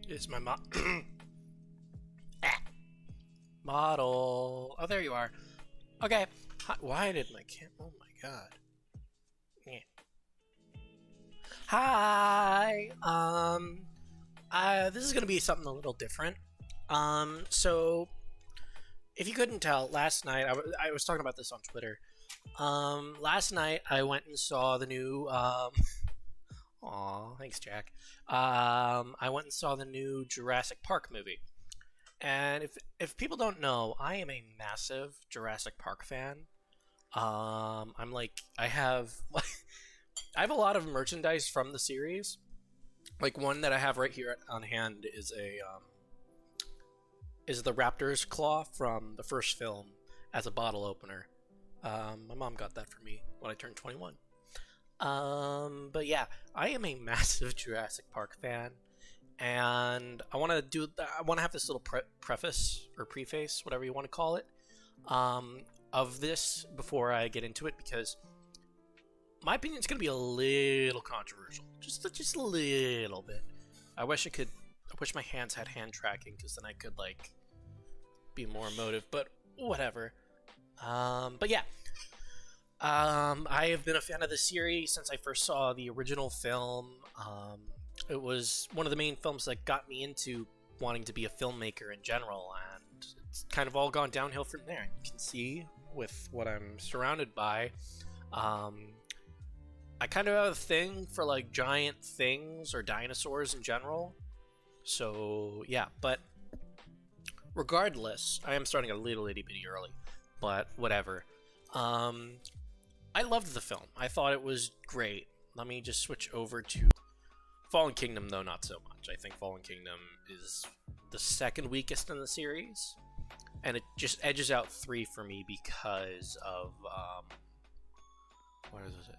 Is my model? Oh, there you are. Okay. Why did my Oh my god. Yeah. Hi. This is gonna be something a little different. So if you couldn't tell, last night I was talking about this on Twitter. Last night I went and saw the new Aw, thanks, Jack. I went and saw the new Jurassic Park movie. And if people don't know, I am a massive Jurassic Park fan. I'm like I have I have a lot of merchandise from the series. Like one that I have right here on hand is the Raptor's claw from the first film as a bottle opener. My mom got that for me when I turned 21. But yeah, I am a massive Jurassic Park fan, and I want to have this little preface or preface, whatever you want to call it, of this before I get into it, because my opinion is going to be a little controversial, just a little bit. I wish my hands had hand tracking, because then I could like be more emotive, but whatever. But yeah. I have been a fan of the series since I first saw the original film. It was one of the main films that got me into wanting to be a filmmaker in general, and it's kind of all gone downhill from there. You can see with what I'm surrounded by. I kind of have a thing for like giant things or dinosaurs in general. So yeah, but regardless, I am starting a little itty bitty early, but whatever. I loved the film. I thought it was great. Let me just switch over to Fallen Kingdom, though not so much. I think Fallen Kingdom is the second weakest in the series, and it just edges out 3 for me because of what is it?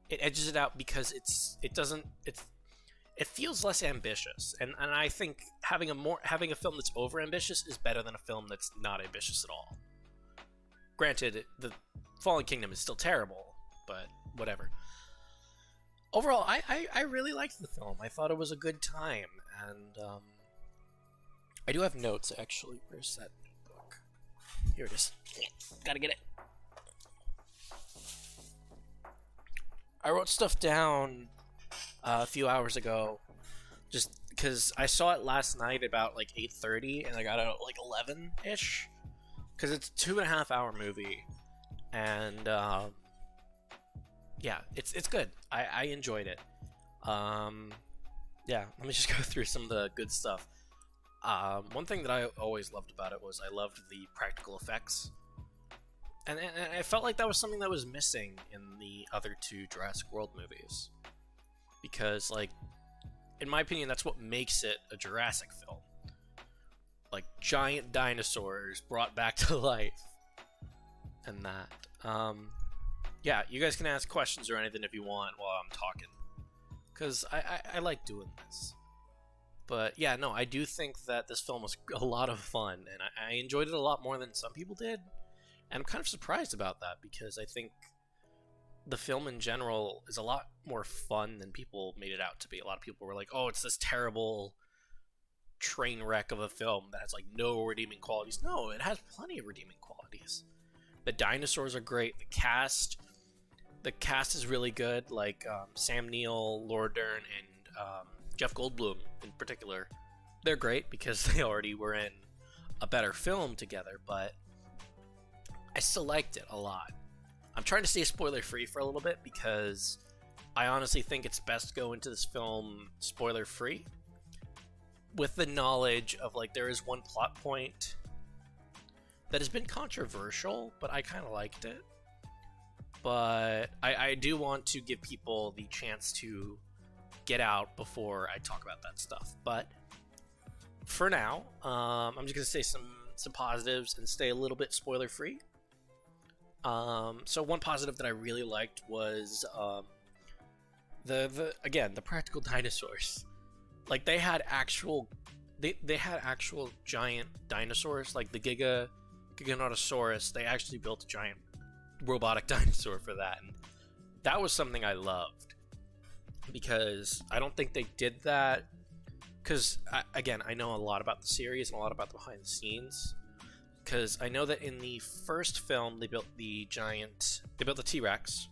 It edges it out because it feels less ambitious, and I think having a film that's over ambitious is better than a film that's not ambitious at all. Granted, the Fallen Kingdom is still terrible, but whatever. Overall, I really liked the film. I thought it was a good time, and I do have notes actually. Where's that book? Here it is. Gotta get it. I wrote stuff down a few hours ago, just because I saw it last night about like 8:30, and I got out at like 11-ish, because it's a 2.5-hour movie, and yeah, it's good. I enjoyed it. Yeah, let me just go through some of the good stuff. One thing that I always loved about it was I loved the practical effects. And I felt like that was something that was missing in the other two Jurassic World movies. Because, like, in my opinion, that's what makes it a Jurassic film. Like, giant dinosaurs brought back to life. And that. Yeah, you guys can ask questions or anything if you want while I'm talking. Because I like doing this. But, yeah, no, I do think that this film was a lot of fun. And I enjoyed it a lot more than some people did. And I'm kind of surprised about that, because I think the film in general is a lot more fun than people made it out to be. A lot of people were like, oh, it's this terrible train wreck of a film that has, like, no redeeming qualities. No, it has plenty of redeeming qualities. The dinosaurs are great. The cast is really good. Like, Sam Neill, Laura Dern, and Jeff Goldblum in particular. They're great because they already were in a better film together, but I still liked it a lot. I'm trying to stay spoiler free for a little bit because I honestly think it's best to go into this film spoiler free, with the knowledge of, like, there is one plot point that has been controversial, but I kind of liked it. But I do want to give people the chance to get out before I talk about that stuff. But for now, I'm just going to say some positives and stay a little bit spoiler free. So one positive that I really liked was the practical dinosaurs. Like, they had actual giant dinosaurs, like the Giganotosaurus. They actually built a giant robotic dinosaur for that, and that was something I loved, because I don't think they did that, because I know a lot about the series and a lot about the behind the scenes. Because I know that in the first film they built the T-Rex,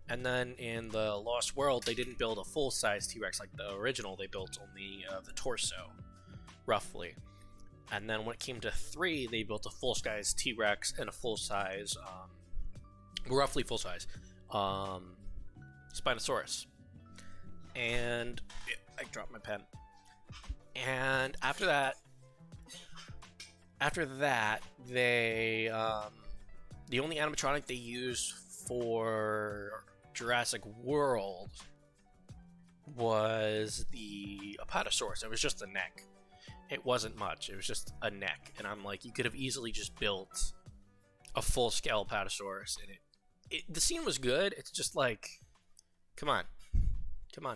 and then in the Lost World they didn't build a full-size T-Rex like the original. They built only the torso, roughly. And then when it came to 3, they built a full-size T-Rex and a full-size, roughly full-size, Spinosaurus. And I dropped my pen. And after that, they the only animatronic they used for Jurassic World was the Apatosaurus. It was just a neck. It wasn't much. It was just a neck. And I'm like, you could have easily just built a full-scale Apatosaurus, and the scene was good. It's just like, come on,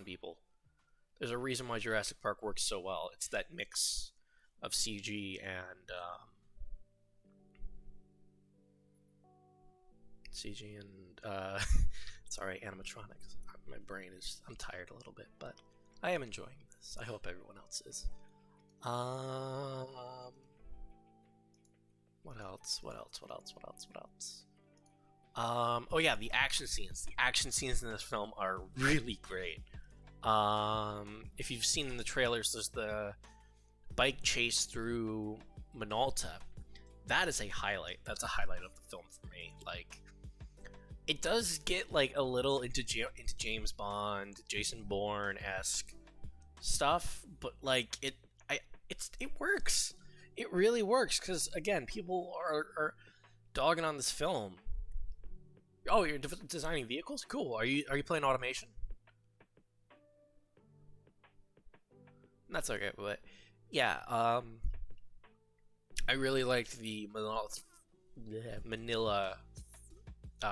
people. There's a reason why Jurassic Park works so well. It's that mix of CG and sorry, animatronics. My brain is, I'm tired a little bit, but I am enjoying this. I hope everyone else is. What else? Oh yeah, the action scenes. The action scenes in this film are really great. If you've seen in the trailers, there's the bike chase through Minolta. That is a highlight. That's a highlight of the film for me. Like, it does get like a little into James Bond, Jason Bourne-esque stuff, but like it works. It really works, because again, people are dogging on this film. Oh, you're designing vehicles? Cool. Are you playing automation? That's okay, but yeah, I really liked the Manila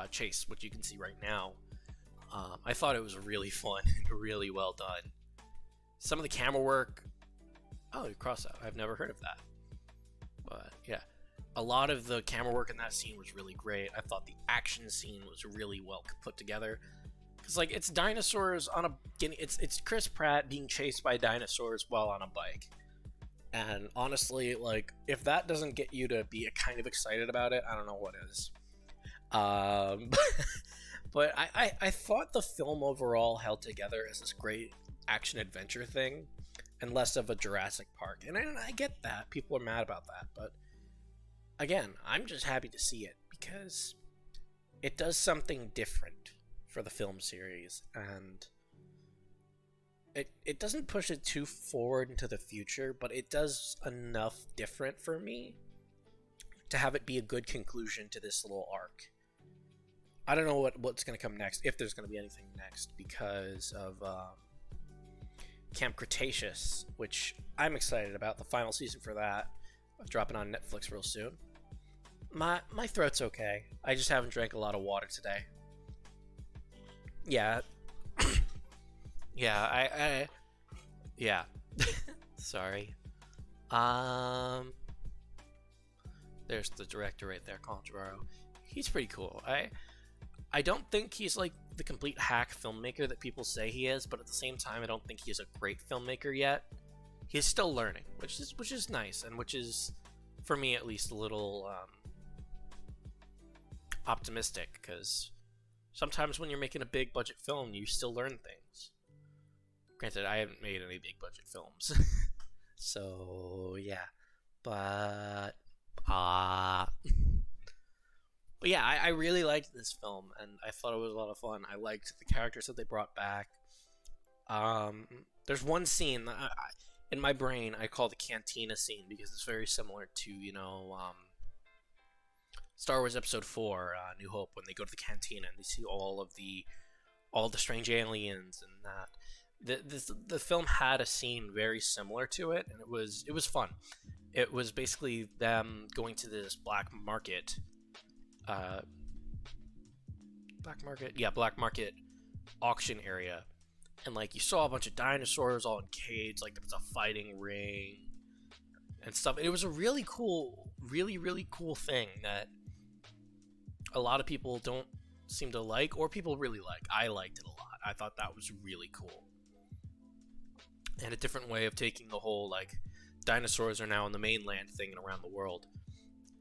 chase, which you can see right now. I thought it was really fun and really well done. Some of the camera work. Oh, you cross out. I've never heard of that. But yeah, a lot of the camera work in that scene was really great. I thought the action scene was really well put together. Because like it's dinosaurs on a it's Chris Pratt being chased by dinosaurs while on a bike. And honestly, like if that doesn't get you to be kind of excited about it, I don't know what is. Um, but I thought the film overall held together as this great action adventure thing, and less of a Jurassic Park. And I get that people are mad about that, but again, I'm just happy to see it because it does something different for the film series, and it doesn't push it too forward into the future, but it does enough different for me to have it be a good conclusion to this little arc. I don't know what's going to come next, if there's going to be anything next, because of Camp Cretaceous, which I'm excited about. The final season for that, dropping on Netflix real soon. My throat's okay. I just haven't drank a lot of water today. Yeah. Yeah, yeah. Sorry. There's the director right there, Colin Trevorrow. He's pretty cool. I don't think he's like the complete hack filmmaker that people say he is, but at the same time, I don't think he's a great filmmaker yet. He's still learning, which is nice, and which is, for me at least, a little optimistic, because sometimes when you're making a big budget film, you still learn things. Granted, I haven't made any big budget films, so yeah, but yeah, I really liked this film, and I thought it was a lot of fun. I liked the characters that they brought back. There's one scene that in my brain I call the cantina scene because it's very similar to, Star Wars Episode 4, New Hope, when they go to the cantina and they see all the strange aliens and that. The film had a scene very similar to it, and it was fun. It was basically them going to this black market auction area, and like you saw a bunch of dinosaurs all in cages, like there was a fighting ring and stuff. And it was a really cool thing that a lot of people don't seem to like, or people really like. I liked it a lot. I thought that was really cool, and a different way of taking the whole like dinosaurs are now in the mainland thing and around the world,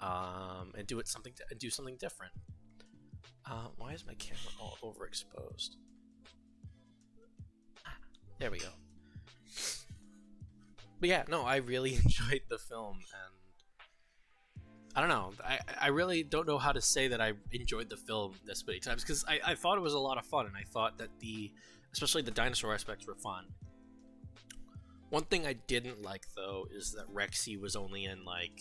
and do something different. Why is my camera all overexposed? There we go. But yeah, no, I really enjoyed the film, and I don't know. I really don't know how to say that I enjoyed the film this many times, because I thought it was a lot of fun, and I thought that especially the dinosaur aspects were fun. One thing I didn't like, though, is that Rexy was only in like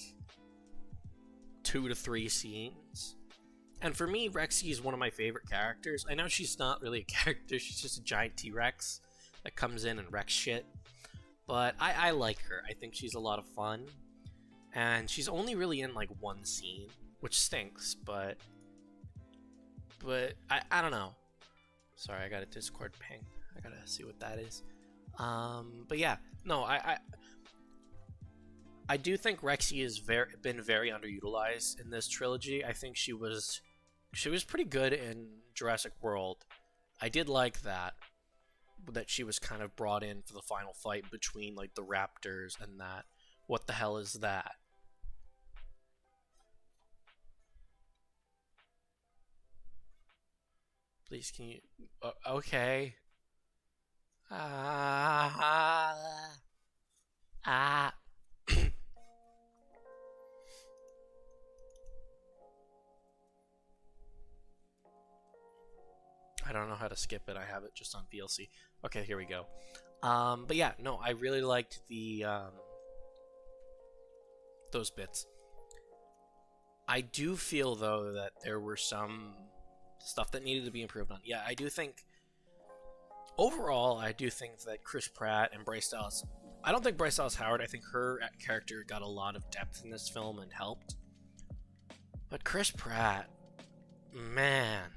2 to 3 scenes. And for me, Rexy is one of my favorite characters. I know she's not really a character, she's just a giant T-Rex that comes in and wrecks shit. But I like her. I think she's a lot of fun. And she's only really in like 1 scene, which stinks, but I don't know. Sorry, I got a Discord ping. I gotta see what that is. But yeah, no, I do think Rexy has been very underutilized in this trilogy. I think she was pretty good in Jurassic World. I did like that she was kind of brought in for the final fight between like the raptors and that. What the hell is that? Please, can you? Okay. Ah. Ah. I don't know how to skip it. I have it just on VLC. Okay, here we go. But yeah, no, I really liked those bits. I do feel, though, that there were some stuff that needed to be improved on. Yeah, I do think overall, I do think that Chris Pratt and Bryce Dallas. I don't think Bryce Dallas Howard. I think her character got a lot of depth in this film and helped. But Chris Pratt, man,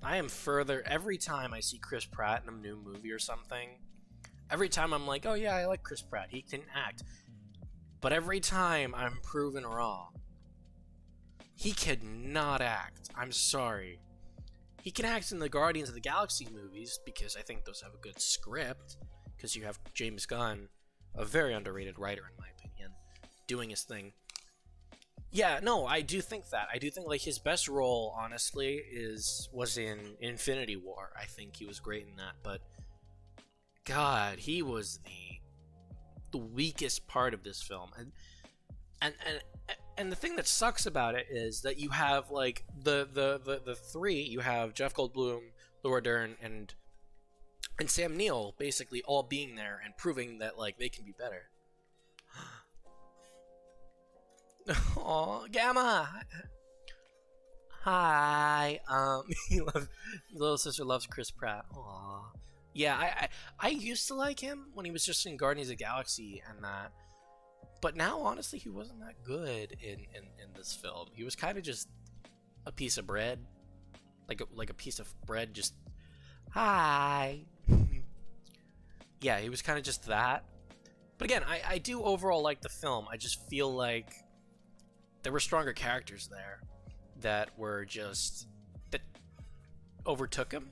I am further every time I see Chris Pratt in a new movie or something. Every time I'm like, oh yeah, I like Chris Pratt. He can act. But every time I'm proven wrong. He cannot act. I'm sorry. He can act in the Guardians of the Galaxy movies because I think those have a good script. Because you have James Gunn, a very underrated writer in my opinion, doing his thing. Yeah, no, I do think that. I do think like his best role, honestly, was in Infinity War. I think he was great in that. But God, he was the weakest part of this film, and and the thing that sucks about it is that you have like the three. You have Jeff Goldblum, Laura Dern, and Sam Neill basically all being there and proving that like they can be better. Oh, Gamma. Hi. Little sister loves Chris Pratt. Aw. Yeah, I used to like him when he was just in Guardians of the Galaxy and that. But now, honestly, he wasn't that good in this film. He was kind of just a piece of bread. Like a piece of bread, just... Hi! Yeah, he was kind of just that. But again, I do overall like the film. I just feel like there were stronger characters there that were just... that overtook him.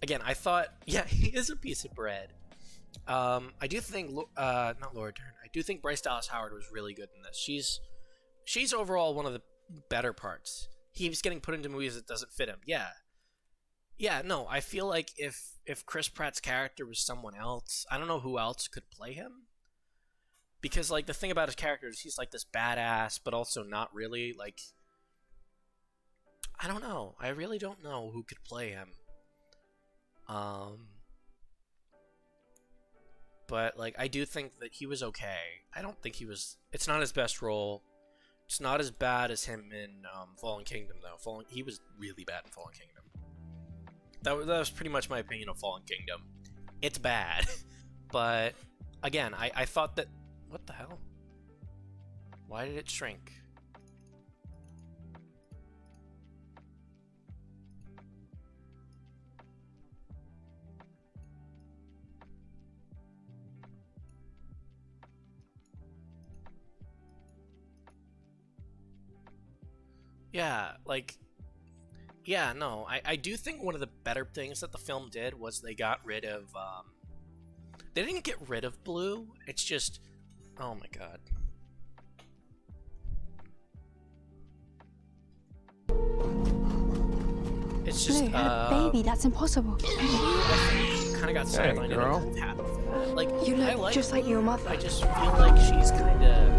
Again, I thought... Yeah, he is a piece of bread. I do think... not Laura Dern. I do think Bryce Dallas Howard was really good in this. She's overall one of the better parts. He's getting put into movies that doesn't fit him. Yeah, no, I feel like if Chris Pratt's character was someone else, I don't know who else could play him. Because, like, the thing about his character is he's, like, this badass, but also not really, like... I don't know. I really don't know who could play him. But, like, I do think that he was okay. I don't think he was... It's not his best role. It's not as bad as him in Fallen Kingdom, though. He was really bad in Fallen Kingdom. That was pretty much my opinion of Fallen Kingdom. It's bad. But, again, I thought that... What the hell? Why did it shrink? Yeah, like... Yeah, no, I do think one of the better things that the film did was they got rid of, they didn't get rid of Blue, it's just... Oh my god. It's just, Blue had a baby, that's impossible. Blue, I think, kind of got sidelined. Hey, girl. And happened. Like, You look I like just like your mother. I just feel like she's kind of...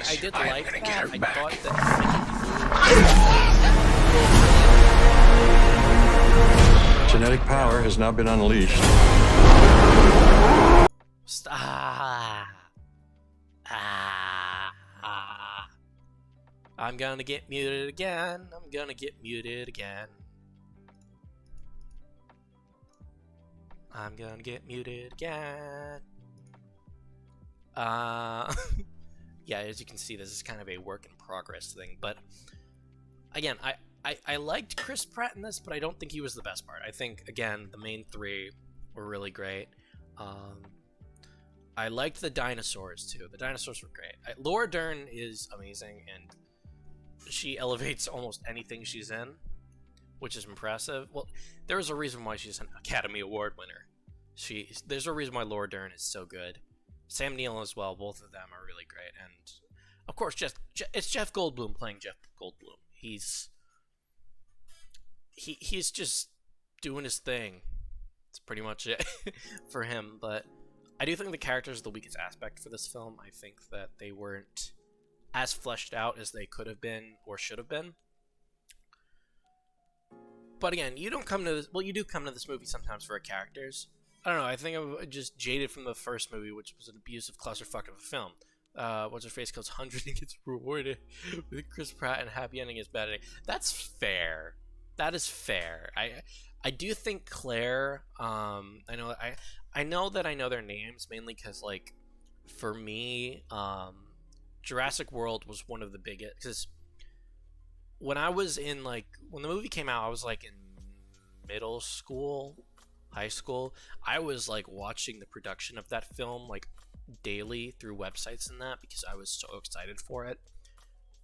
I did like that. I thought that... Genetic power has now been unleashed. Stop. I'm gonna get muted again. I'm gonna get muted again. I'm gonna get muted again. Yeah, as you can see, this is kind of a work in progress thing. But again, I liked Chris Pratt in this, but I don't think he was the best part. I think, again, the main three were really great. I liked the dinosaurs, too. The dinosaurs were great. Laura Dern is amazing, and she elevates almost anything she's in, which is impressive. Well, there's a reason why she's an Academy Award winner. There's a reason why Laura Dern is so good. Sam Neill as well, both of them are really great. And, of course, it's Jeff Goldblum playing Jeff Goldblum. He's just doing his thing. That's pretty much it for him. But I do think the characters are the weakest aspect for this film. I think that they weren't as fleshed out as they could have been or should have been. But again, you don't come to this... Well, you do come to this movie sometimes for characters. I don't know, I think I'm just jaded from the first movie, which was an abusive clusterfuck of a film. What's-her-face kills 100 and gets rewarded with Chris Pratt, and happy ending is bad ending. That's fair. That is fair. I do think Claire, I know that I know their names, mainly because, like, for me, Jurassic World was one of the biggest, because when I was in like when the movie came out, I was like in middle school, high school. I was like watching the production of that film like daily through websites and that because I was so excited for it.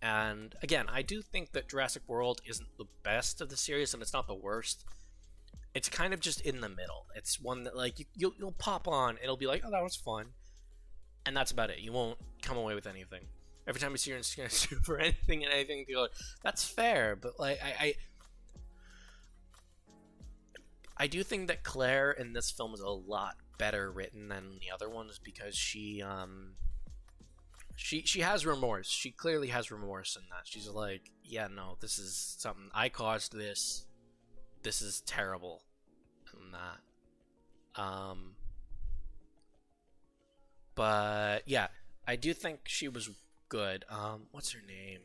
And again, I do think that Jurassic World isn't the best of the series, and it's not the worst. It's kind of just in the middle. It's one that like you'll pop on, it'll be like, oh, that was fun, and that's about it. You won't come away with anything. Every time you see her in Super or anything and anything, you go, that's fair. But like I do think that Claire in this film is a lot better written than the other ones because she has remorse. She clearly has remorse in that. She's like, yeah, no, this is something I caused. This is terrible, and that. But yeah, I do think she was good. What's her name?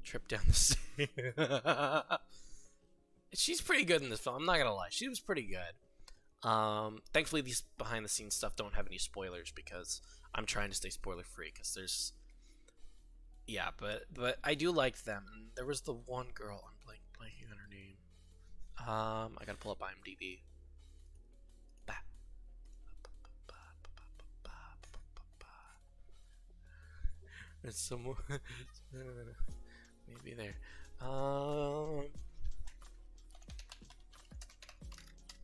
Trip down the stairs. She's pretty good in this film. I'm not gonna lie, she was pretty good. Thankfully, these behind the scenes stuff don't have any spoilers because I'm trying to stay spoiler free. Because there's, yeah, but I do like them. And there was the one girl, I'm blanking on her name. I gotta pull up IMDb. There's someone. Maybe there.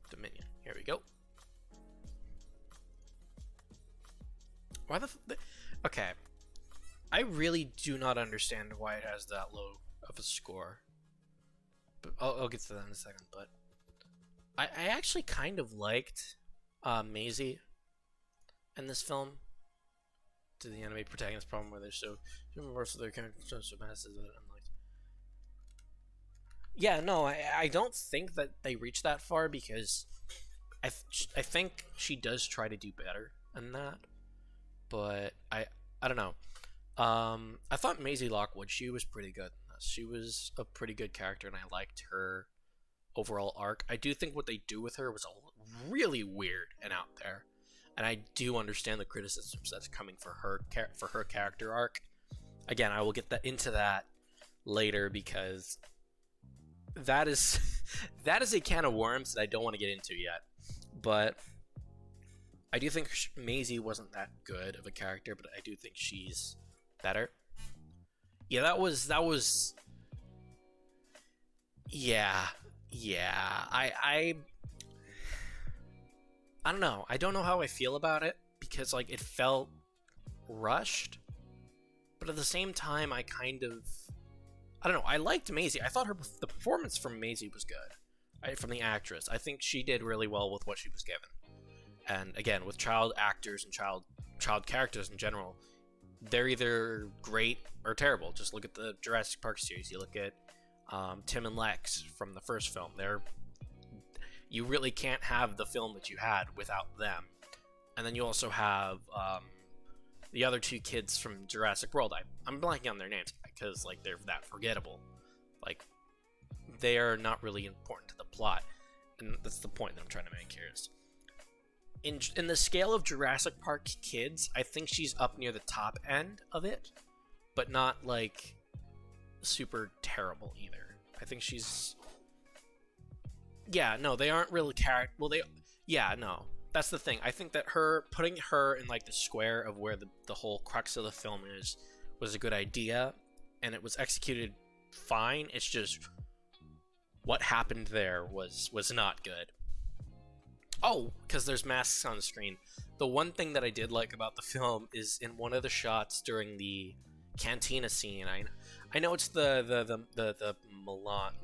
Dominion. Here we go. Why okay. I really do not understand why it has that low of a score. But I'll get to that in a second. But I actually kind of liked Maisie in this film. To the anime protagonist problem where they're so reverse of their characters so massive that I'm like, yeah, no, I don't think that they reach that far because I think she does try to do better than that, but I don't know. I thought Maisie Lockwood, she was pretty good in this. She was a pretty good character, and I liked her overall arc. I do think what they do with her was really weird and out there. And I do understand the criticisms that's coming for her character arc. Again, I will get into that later because that is a can of worms that I don't want to get into yet. But I do think Maisie wasn't that good of a character, but I do think she's better. Yeah, that was yeah. I don't know. I don't know how I feel about it because like it felt rushed, but at the same time, I don't know. I liked Maisie. I thought the performance from Maisie was good, from the actress. I think she did really well with what she was given. And again, with child actors and child characters in general, they're either great or terrible. Just look at the Jurassic Park series. You look at Tim and Lex from the first film. You really can't have the film that you had without them. And then you also have the other two kids from Jurassic World. I'm blanking on their names because like they're that forgettable. Like they are not really important to the plot, and that's the point that I'm trying to make here. Is in the scale of Jurassic Park kids, I think she's up near the top end of it, but not like super terrible either. I think she's. Yeah, no, they aren't really character. Well, no, that's the thing. I think that putting her in like the square of where the whole crux of the film was a good idea, and it was executed fine. It's just what happened there was not good. Oh, because there's masks on the screen. The one thing that I did like about the film is in one of the shots during the cantina scene. I know it's the Milan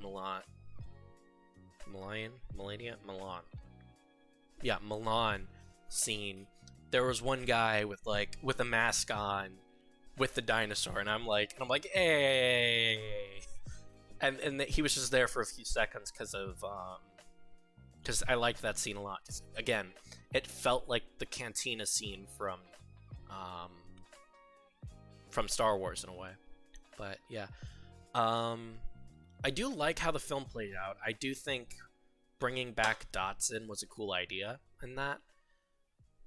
scene. There was one guy with a mask on with the dinosaur, and I'm like, hey, and he was just there for a few seconds because I liked that scene a lot. 'Cause, again, it felt like the cantina scene from Star Wars in a way. But yeah, I do like how the film played out. I do think bringing back Dotson was a cool idea in that.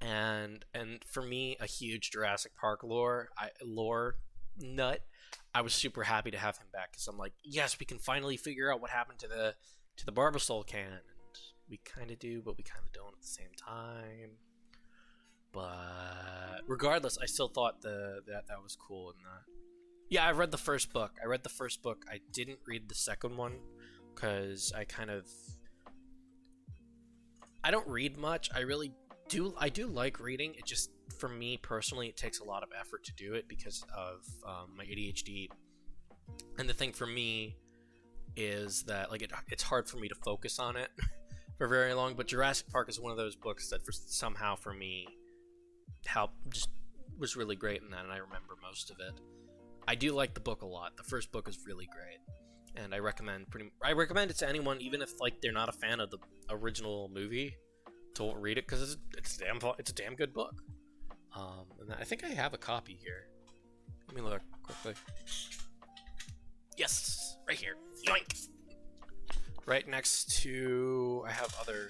and for me, a huge Jurassic Park lore nut. I was super happy to have him back because I'm like, yes, we can finally figure out what happened to the Barbasol can, and we kind of do, but we kind of don't at the same time. But regardless, I still thought that was cool. And yeah, I read the first book. I didn't read the second one because I don't read much. I do like reading. It just, for me personally, it takes a lot of effort to do it because of my ADHD. And the thing for me is that like it's hard for me to focus on it for very long. But Jurassic Park is one of those books that somehow for me just was really great in that, and I remember most of it. I do like the book a lot. The first book is really great, and I recommend it to anyone, even if like they're not a fan of the original movie, to read it because it's a damn good book. And I think I have a copy here. Let me look quickly. Yes, right here. Yoink! Right next to, I have other.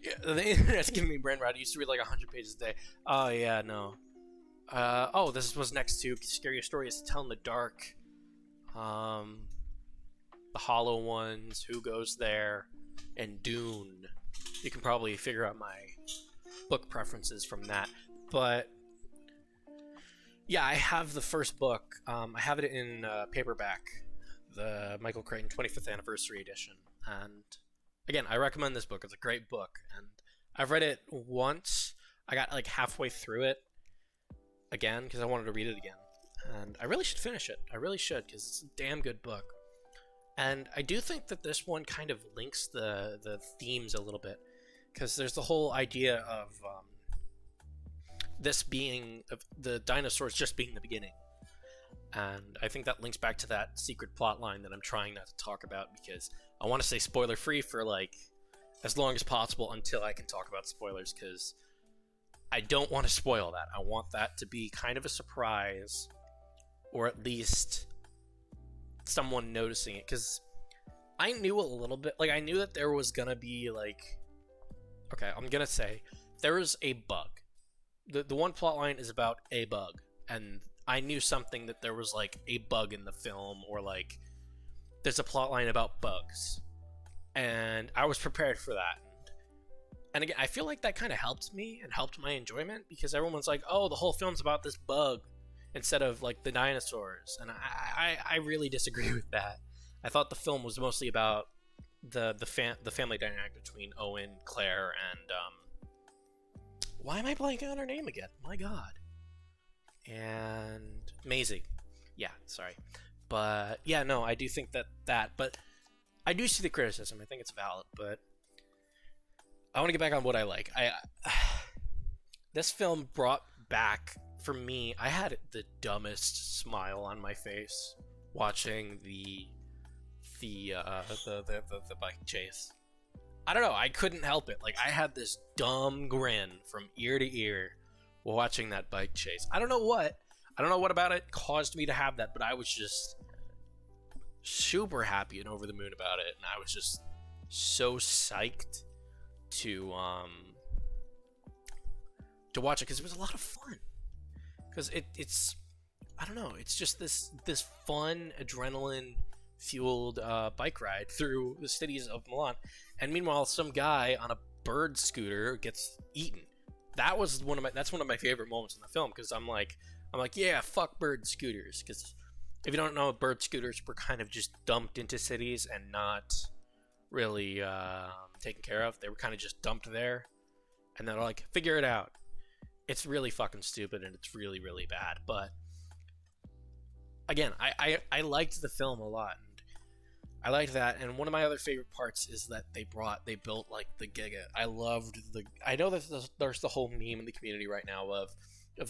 Yeah, the internet's giving me brain rot. I used to read like 100 pages a day. Oh yeah, no. Oh, this was next to Scariest Stories to Tell in the Dark. The Hollow Ones, Who Goes There, and Dune. You can probably figure out my book preferences from that. But yeah, I have the first book. I have it in paperback, the Michael Crichton 25th Anniversary Edition. And again, I recommend this book. It's a great book. And I've read it once. I got like halfway through it again because I wanted to read it again. And I really should finish it. I really should because it's a damn good book. And I do think that this one kind of links the themes a little bit because there's the whole idea of this being of the dinosaurs just being the beginning. And I think that links back to that secret plot line that I'm trying not to talk about because I want to stay spoiler free for like as long as possible until I can talk about spoilers because I don't want to spoil that. I want that to be kind of a surprise, or at least someone noticing it, because I knew a little bit, like I knew that there was gonna be like, okay, I'm gonna say there was a bug. The one plot line is about a bug, and I knew something that there was like a bug in the film, or like there's a plot line about bugs, and I was prepared for that. And again, I feel like that kind of helped me and helped my enjoyment because everyone's like, oh, the whole film's about this bug instead of like the dinosaurs, and I really disagree with that. I thought the film was mostly about the family dynamic between Owen, Claire, and why am I blanking on her name again? My God. And Maisie. Yeah, sorry. But yeah, no, I do think that, but I do see the criticism. I think it's valid, but I want to get back on what I like. This film brought back, for me, I had the dumbest smile on my face watching the bike chase. I don't know, I couldn't help it. Like, I had this dumb grin from ear to ear watching that bike chase. I don't know what about it caused me to have that, but I was just super happy and over the moon about it, and I was just so psyched to watch it because it was a lot of fun. Because it's I don't know, it's just this fun adrenaline fueled bike ride through the cities of Milan, and meanwhile some guy on a bird scooter gets eaten. That's one of my favorite moments in the film because I'm like, yeah, fuck bird scooters. Because if you don't know, bird scooters were kind of just dumped into cities and not really taken care of. They were kind of just dumped there, and they're like, figure it out. It's really fucking stupid and it's really, really bad. But again, I liked the film a lot. I liked that, and one of my other favorite parts is that they built like the Giga. I know that there's the whole meme in the community right now of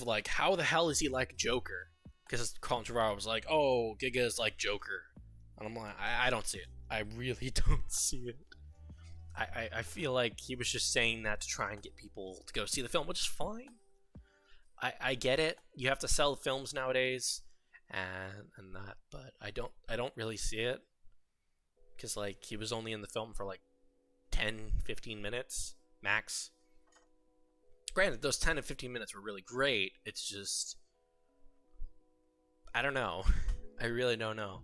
like, how the hell is he like Joker? Because Colin Trevorrow was like, oh, Giga is like Joker, and I'm like, I don't see it. I really don't see it. I feel like he was just saying that to try and get people to go see the film, which is fine. I get it. You have to sell films nowadays, and that, but I don't really see it. Because, like, he was only in the film for, like, 10, 15 minutes, max. granted, those 10 and 15 minutes were really great. It's just, I don't know. I really don't know.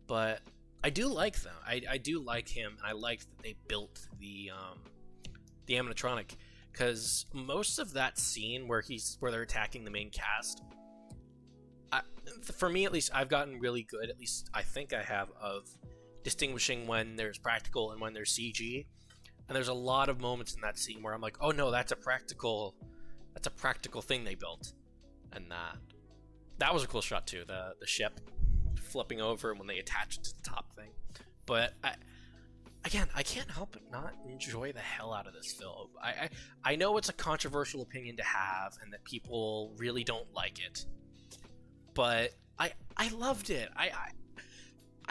But I do like them. I do like him, and I like that they built the animatronic, because most of that scene where they're attacking the main cast, for me at least, I've gotten really good, at least I think I have, of distinguishing when there's practical and when there's CG. And there's a lot of moments in that scene where I'm like, oh no, that's a practical thing they built. And that was a cool shot too, the ship flipping over when they attach it to the top thing. But I can't help but not enjoy the hell out of this film. I know it's a controversial opinion to have, and that people really don't like it, but I loved it. I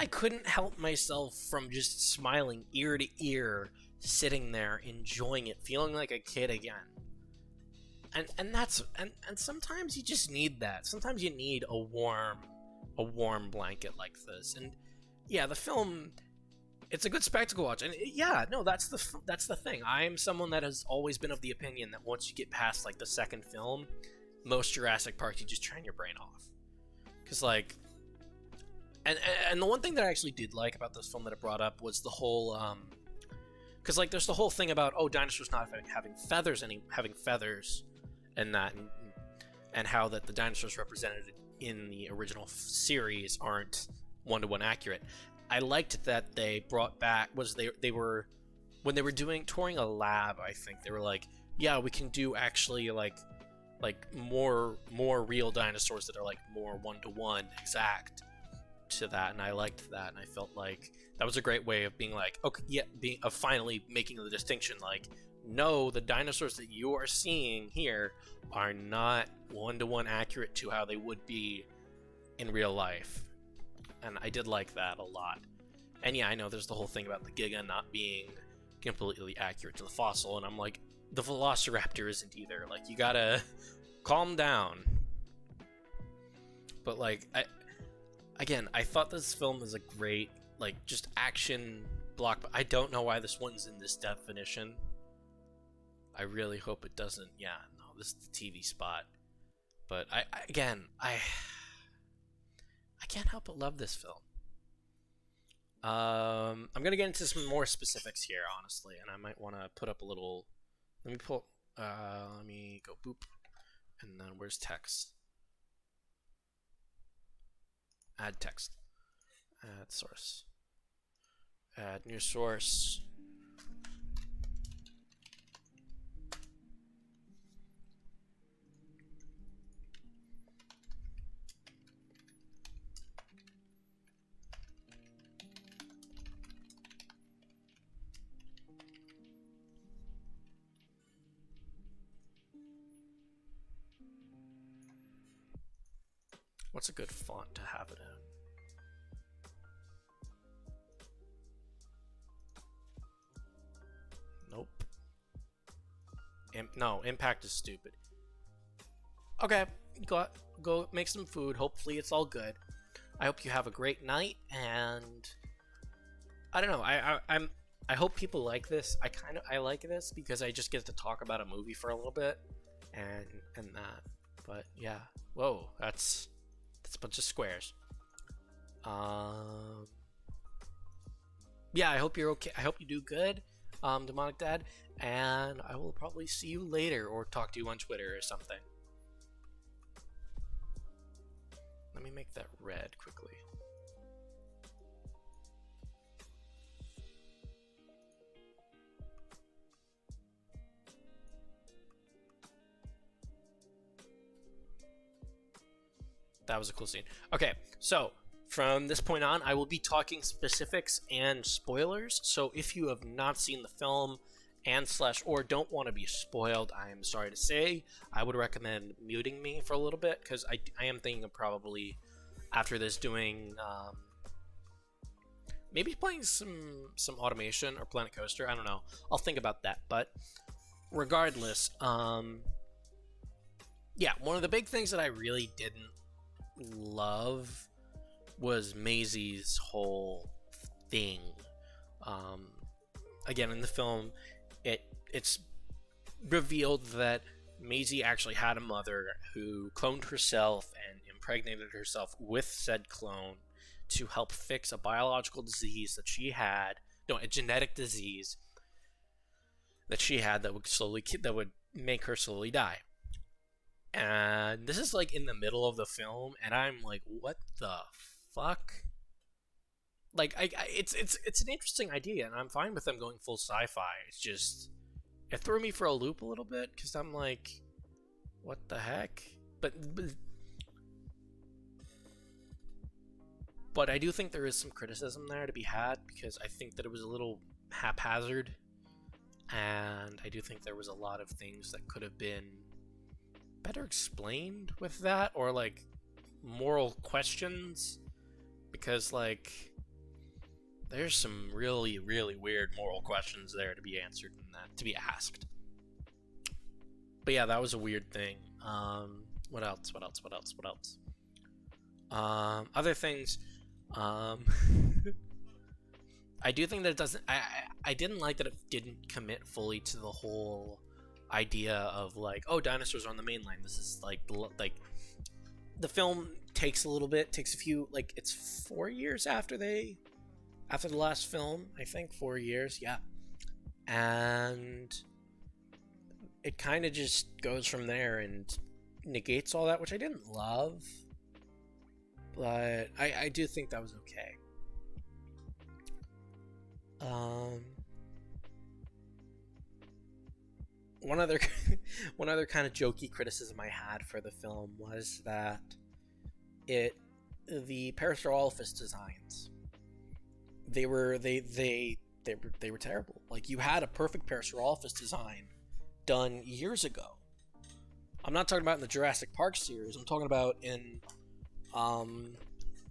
couldn't help myself from just smiling ear to ear, sitting there enjoying it, feeling like a kid again. And sometimes you just need that. Sometimes you need a warm blanket like this. And yeah, the film, it's a good spectacle watch. And yeah, no, that's the thing. I am someone that has always been of the opinion that once you get past like the second film, most Jurassic Parks, you just turn your brain off. Because like, and the one thing that I actually did like about this film that it brought up was the whole because like there's the whole thing about dinosaurs not having feathers and how that the dinosaurs represented in the original series aren't one-to-one accurate. I liked that they brought back they were when they were touring a lab, I think they were like, yeah, we can do actually like more real dinosaurs that are like more one-to-one exact to that. And I liked that, and I felt like that was a great way of being like, okay, yeah, of finally making the distinction, like, no, the dinosaurs that you are seeing here are not one-to-one accurate to how they would be in real life. And I did like that a lot. And yeah, I know there's the whole thing about the Giga not being completely accurate to the fossil, and I'm like, the Velociraptor isn't either. Like, you gotta calm down. But like, I thought this film is a great, like, just action block. I don't know why this one's in this definition. I really hope it doesn't. Yeah, no, this is the TV spot. But I can't help but love this film. I'm gonna get into some more specifics here, honestly, and I might want to put up a little. Let me go boop, and then where's text? Add text. Add source. Add new source. What's a good font to have it in? Nope. No, impact is stupid. Okay, go make some food. Hopefully it's all good. I hope you have a great night, and I don't know. I hope people like this. I like this because I just get to talk about a movie for a little bit, and that. But yeah, whoa, that's a bunch of squares. Yeah, I hope you're okay. I hope you do good, Demonic Dad, and I will probably see you later or talk to you on Twitter or something. Let me make that red quickly. That was a cool scene. Okay, so from this point on, I will be talking specifics and spoilers. So if you have not seen the film or don't want to be spoiled, I am sorry to say, I would recommend muting me for a little bit, because I am thinking of probably after this doing maybe playing some automation or Planet Coaster. I don't know. I'll think about that. But regardless, yeah, one of the big things that I really didn't love was Maisie's whole thing. Again, in the film, it's revealed that Maisie actually had a mother who cloned herself and impregnated herself with said clone to help fix a biological disease that she had, no, a genetic disease that she had that would make her slowly die. And this is like in the middle of the film, and I'm like, what the fuck? Like, it's an interesting idea, and I'm fine with them going full sci-fi. It's just it threw me for a loop a little bit because I'm like, what the heck? But I do think there is some criticism there to be had because I think that it was a little haphazard, and I do think there was a lot of things that could have been better explained with that, or like moral questions, because like there's some really weird moral questions there to be answered and that to be asked. But yeah, that was a weird thing. What else? Other things. I do think that it doesn't. I didn't like that it didn't commit fully to the whole idea of like, oh, dinosaurs are on the mainland. This is like the film takes a few, like, it's 4 years after the last film, I think 4 years, yeah, and it kind of just goes from there and negates all that, which I didn't love, but I do think that was okay. One other kind of jokey criticism I had for the film was that the Parasaurolophus designs, they were terrible. Like, you had a perfect Parasaurolophus design done years ago. I'm not talking about in the Jurassic Park series. I'm talking about in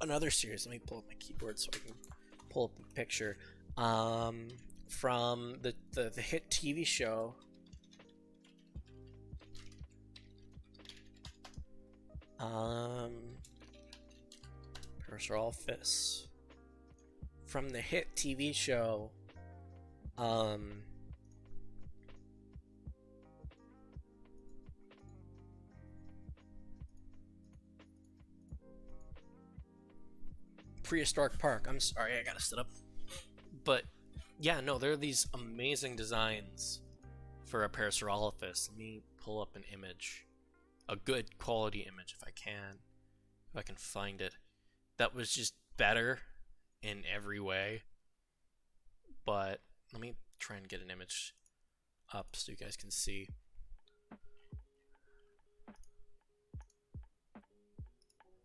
another series. Let me pull up my keyboard so I can pull up the picture. From the hit TV show. Parasaurolophus. From the hit TV show. Prehistoric Park. I'm sorry, I gotta sit up. But yeah, no, there are these amazing designs for a Parasaurolophus. Let me pull up an image, a good quality image if I can find it. That was just better in every way. But let me try and get an image up so you guys can see.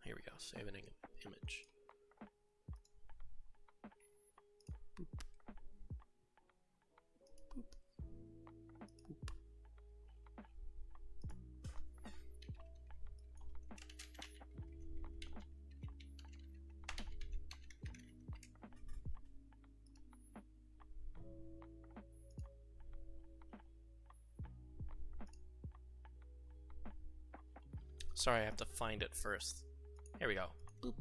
Here we go, save an image. Boop. Boop. Boop. Sorry, I have to find it first. Here we go. Boop.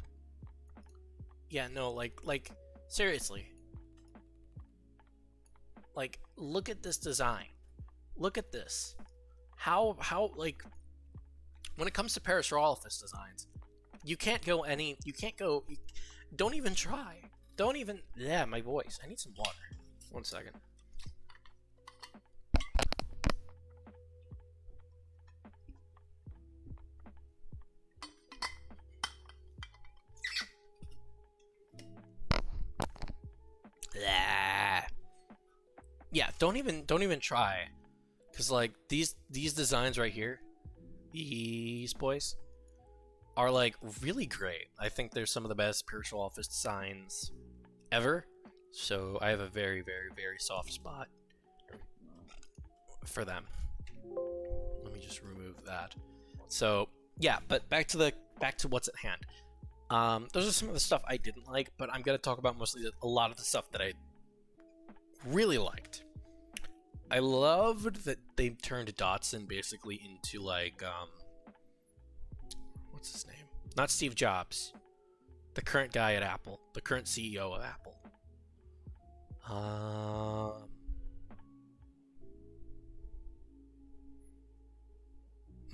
Yeah, no, like seriously. Like, look at this design. Look at this. How like, when it comes to Parasaurolophus designs, don't even try. Yeah, my voice. I need some water. 1 second. Yeah, don't even try, because like these designs right here, these boys, are like really great. I think they're some of the best Parasaurolophus designs ever. So I have a very soft spot for them. Let me just remove that. So yeah, but back to what's at hand. Those are some of the stuff I didn't like, but I'm gonna talk about mostly a lot of the stuff that I really liked. I loved that they turned Dotson basically into like what's his name? Not Steve Jobs. The current guy at Apple, the current CEO of Apple.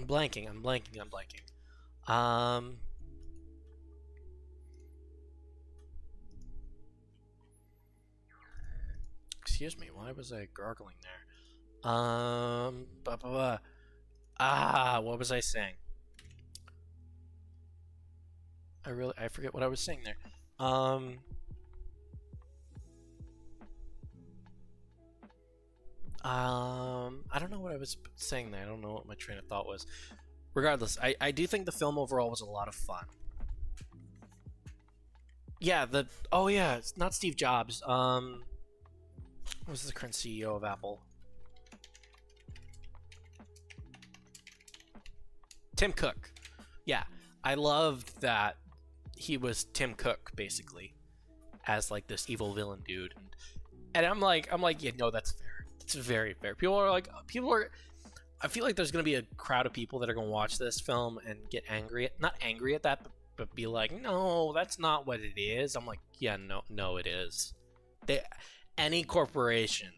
I'm blanking. Um, Excuse me, why was I gargling there? What was I saying? I forget what I was saying there. I don't know what I was saying there. I don't know what my train of thought was. Regardless, I do think the film overall was a lot of fun. Yeah, it's not Steve Jobs. What was the current CEO of Apple? Tim Cook. Yeah, I loved that he was Tim Cook basically as like this evil villain dude, and I'm like, yeah, no, that's fair. It's very fair. I feel like there's gonna be a crowd of people that are gonna watch this film and get not angry at that, but be like, no, that's not what it is. I'm like, yeah, no, it is. Any corporation,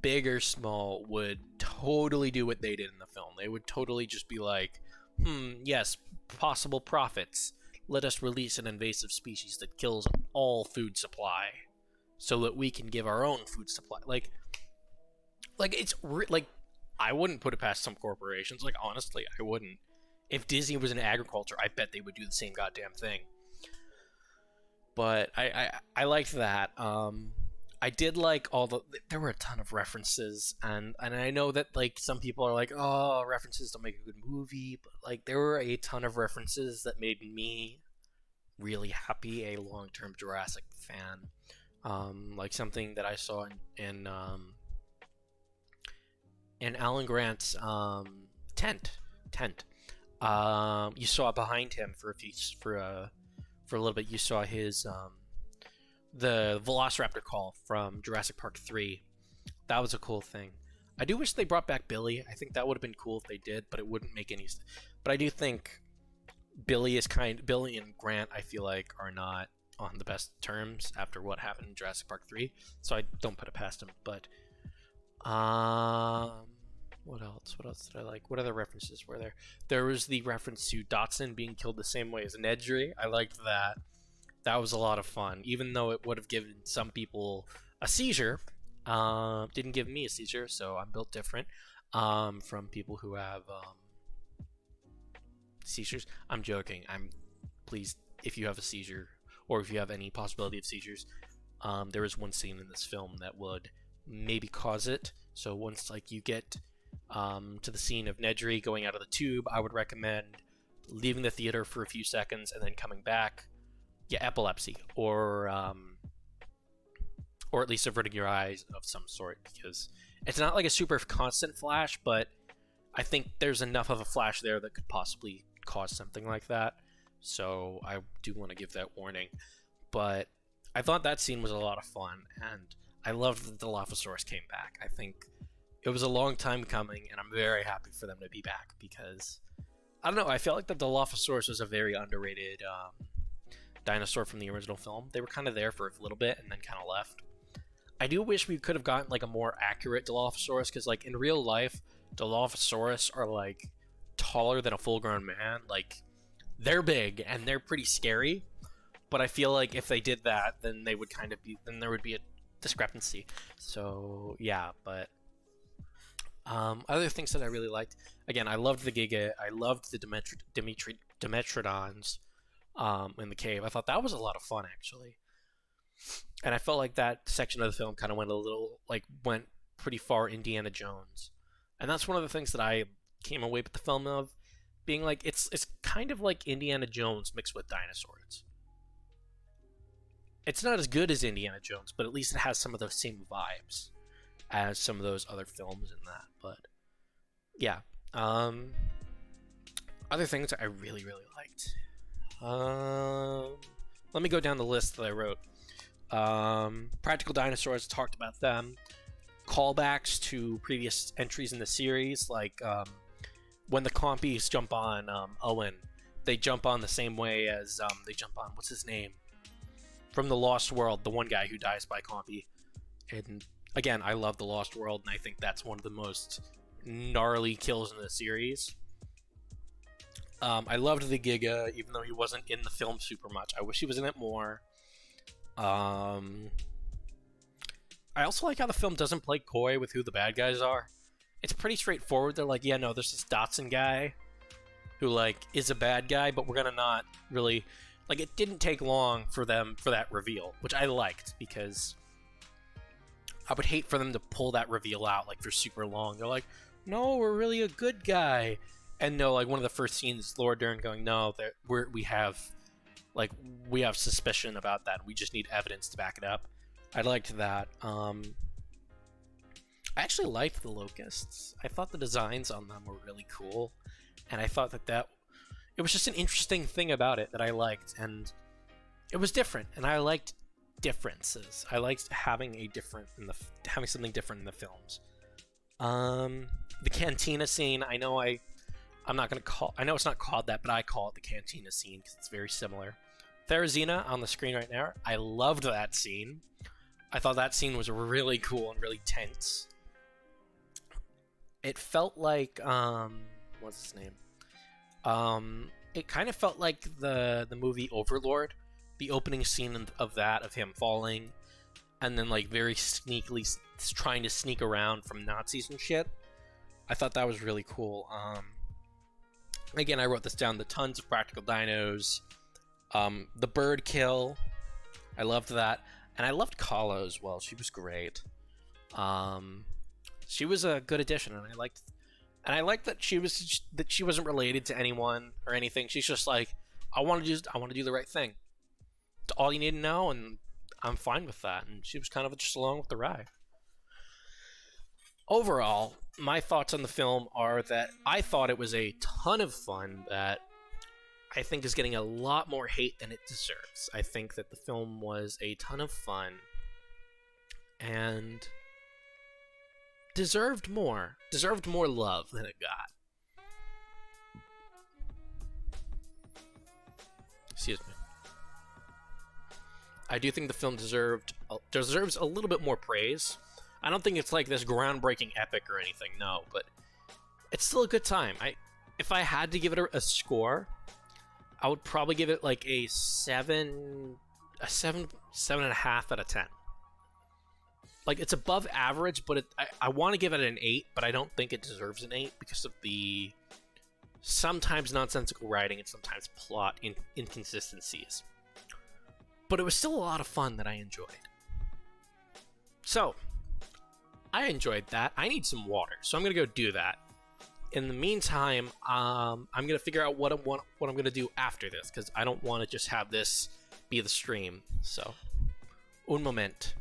big or small, would totally do what they did in the film. They would totally just be like, yes, possible profits. Let us release an invasive species that kills all food supply, so that we can give our own food supply. I wouldn't put it past some corporations. Like, honestly, I wouldn't. If Disney was in agriculture, I bet they would do the same goddamn thing. But I liked that. I did like there were a ton of references, and I know that like some people are like, oh, references don't make a good movie, but like there were a ton of references that made me really happy, a long-term Jurassic fan. Like something that I saw in Alan Grant's tent. You saw behind him for a little bit. You saw his the Velociraptor call from Jurassic Park 3. That was a cool thing. I do wish they brought back Billy. I think that would have been cool if they did, but it wouldn't make any sense. But I do think Billy and Grant, I feel like, are not on the best terms after what happened in Jurassic Park 3, so I don't put it past him. But what else did I like? What other references were there? There was the reference to Dotson being killed the same way as Nedry. I liked that. That was a lot of fun, even though it would have given some people a seizure. Didn't give me a seizure, so I'm built different from people who have seizures. I'm joking. Please, if you have a seizure or if you have any possibility of seizures, there is one scene in this film that would maybe cause it. So once like you get to the scene of Nedry going out of the tube, I would recommend leaving the theater for a few seconds and then coming back. Yeah, epilepsy, or at least averting your eyes of some sort, because it's not like a super constant flash, but I think there's enough of a flash there that could possibly cause something like that. So I do want to give that warning. But I thought that scene was a lot of fun, and I loved that the Dilophosaurus came back. I think it was a long time coming, and I'm very happy for them to be back, because I don't know, I felt like the Dilophosaurus was a very underrated dinosaur from the original film. They were kind of there for a little bit and then kind of left. I do wish we could have gotten like a more accurate Dilophosaurus, because like in real life, Dilophosaurus are like taller than a full-grown man. Like they're big and they're pretty scary. But I feel like if they did that, then they would kind of be. Then there would be a discrepancy. So yeah, but other things that I really liked. Again, I loved the Giga. I loved the Dimetrodons in the cave. I thought that was a lot of fun, actually. And I felt like that section of the film kind of went pretty far Indiana Jones. And that's one of the things that I came away with the film of, being like, it's kind of like Indiana Jones mixed with dinosaurs. It's not as good as Indiana Jones, but at least it has some of those same vibes as some of those other films in that. But yeah, other things that I really, really liked. Let me go down the list that I wrote. Practical dinosaurs, talked about them. Callbacks to previous entries in the series, like when the Compies jump on Owen, they jump on the same way as they jump on, what's his name? From the Lost World, the one guy who dies by Compy. And again, I love the Lost World, and I think that's one of the most gnarly kills in the series. I loved the Giga, even though he wasn't in the film super much. I wish he was in it more. I also like how the film doesn't play coy with who the bad guys are. It's pretty straightforward. They're like, yeah, no, there's this Dotson guy who, like, is a bad guy, but we're gonna not really... Like, it didn't take long for that reveal, which I liked, because I would hate for them to pull that reveal out, like, for super long. They're like, no, we're really a good guy. And no, like, one of the first scenes, Laura Dern going, no, we have suspicion about that. We just need evidence to back it up. I liked that. I actually liked the locusts. I thought the designs on them were really cool. And I thought that it was just an interesting thing about it that I liked. And it was different. And I liked differences. I liked having something different in the films. The cantina scene, I know it's not called that, but I call it the cantina scene because it's very similar. Therizina on the screen right now, I loved that scene. I thought that scene was really cool and really tense. It felt like, what's his name? It kind of felt like the movie Overlord, the opening scene of him falling, and then like very sneakily trying to sneak around from Nazis and shit. I thought that was really cool. Again, I wrote this down, the tons of practical dinos, the bird kill, I loved that, and I loved Kahlo as well. She was great. She was a good addition, and I liked that she wasn't related to anyone or anything. She's just like, I want to do the right thing. It's all you need to know, and I'm fine with that. And she was kind of just along with the ride. Overall, my thoughts on the film are that I thought it was a ton of fun that I think is getting a lot more hate than it deserves. I think that the film was a ton of fun and deserved more love than it got. Excuse me. I do think the film deserves a little bit more praise. I don't think it's like this groundbreaking epic or anything, no, but it's still a good time. If I had to give it a score, I would probably give it like a 7.5 out of 10. Like, it's above average, but I want to give it an 8, but I don't think it deserves an 8 because of the sometimes nonsensical writing and sometimes plot inconsistencies. But it was still a lot of fun that I enjoyed. So, I enjoyed that. I need some water, so I'm gonna go do that. In the meantime, I'm gonna figure out what I'm gonna do after this, because I don't want to just have this be the stream. So, un moment.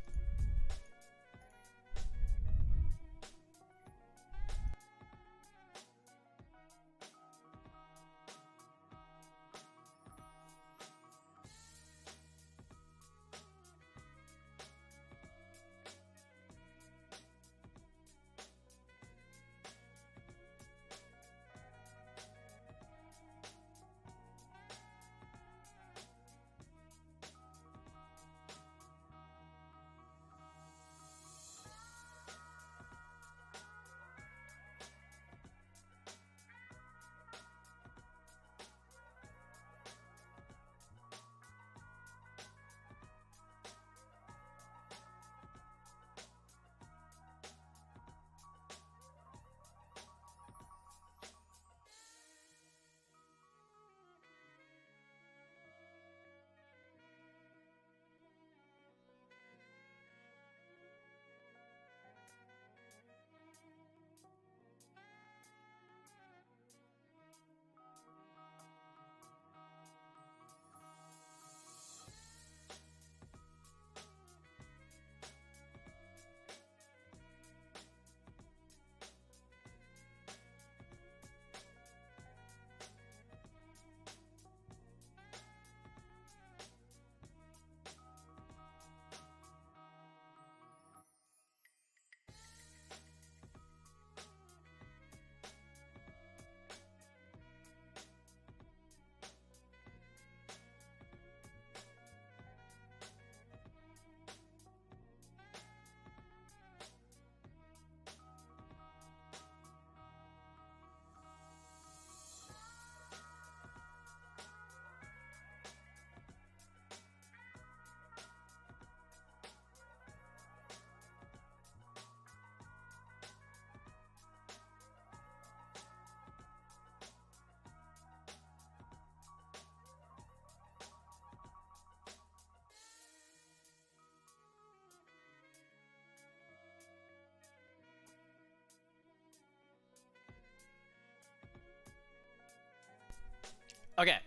Okay.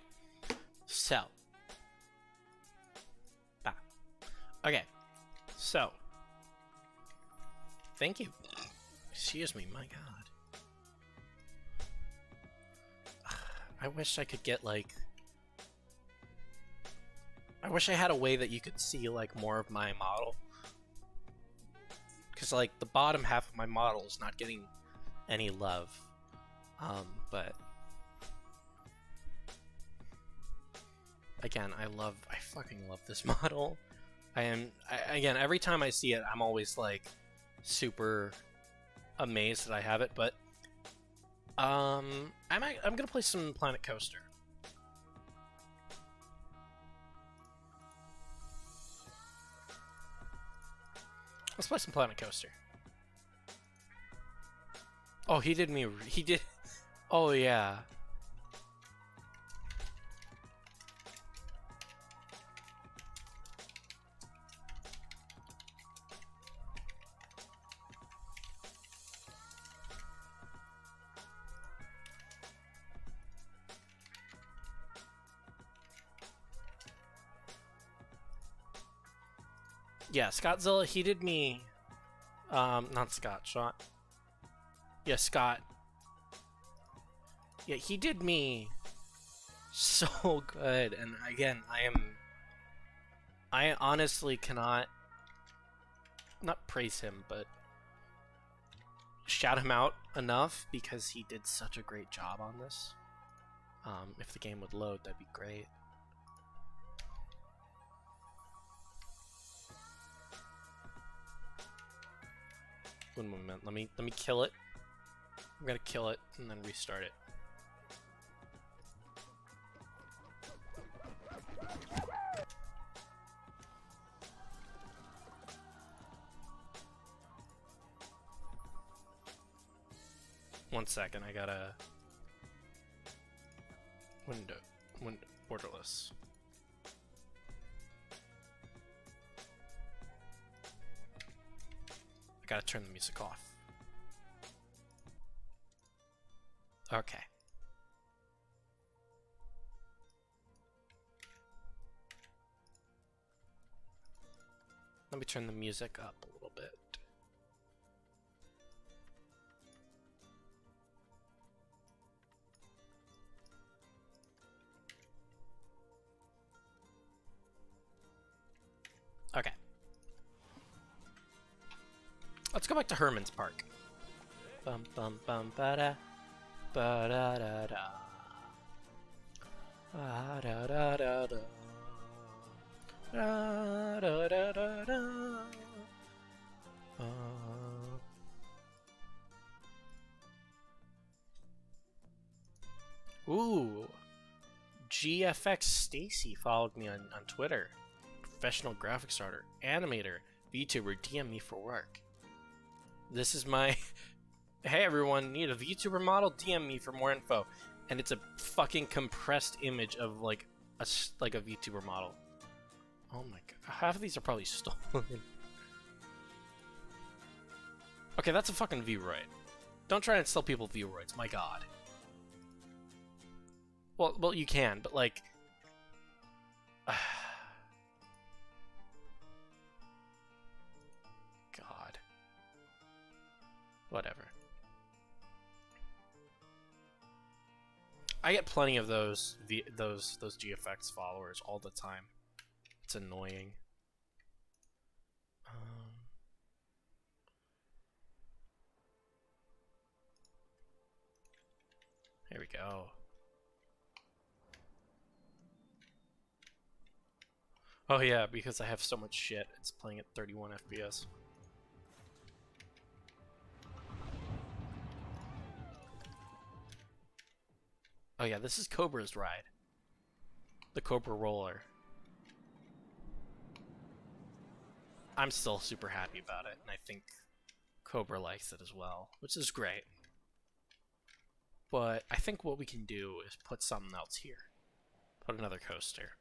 So. Ah. Okay. So. Thank you. Excuse me, my god. I wish I could get, like... I wish I had a way that you could see, like, more of my model. Because, like, the bottom half of my model is not getting any love. But... Again, I fucking love this model. Again, every time I see it, I'm always, like, super amazed that I have it, but... I'm gonna play some Planet Coaster. Let's play some Planet Coaster. Oh, he did. Oh, yeah. Yeah, Scottzilla, he did me... not Scott, Shot. Yeah, Scott. Yeah, he did me so good, and again, I honestly cannot... not praise him, but shout him out enough, because he did such a great job on this. If the game would load, that'd be great. One moment, let me kill it. I'm gonna kill it and then restart it. One second, I gotta window borderless. I gotta turn the music off. Okay. Let me turn the music up a little bit. Okay. Let's go back to Herman's Park. Bum bum bum ba da ba da da da. Da da da da da. Da da da da da. Ooh. GFX Stacy followed me on Twitter. Professional graphics artist, animator, VTuber, DM me for work. This is my... Hey everyone, need a VTuber model? DM me for more info. And it's a fucking compressed image of like a VTuber model. Oh my god. Half of these are probably stolen. Okay, that's a fucking Vroid. Don't try and sell people Vroids, my god. Well, you can, but like... God. Whatever. I get plenty of those GFX followers all the time. It's annoying. Here we go. Oh yeah, because I have so much shit, it's playing at 31 FPS. Oh yeah, this is Cobra's ride. The Cobra roller. I'm still super happy about it, and I think Cobra likes it as well, which is great. But I think what we can do is put something else here. Put another coaster.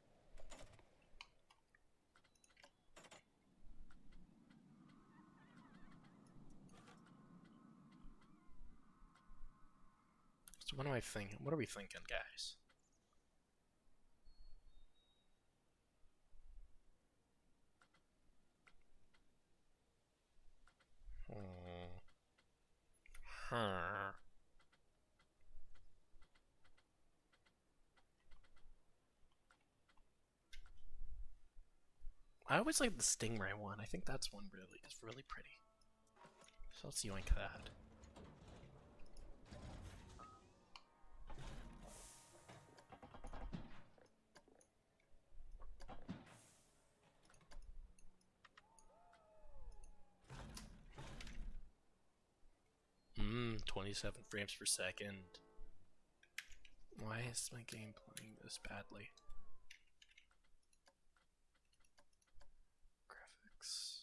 So what am I thinking? What are we thinking, guys? I always like the Stingray one. I think that's one really is really pretty. So let's yoink that. Mmm, 27 frames per second. Why is my game playing this badly? Graphics.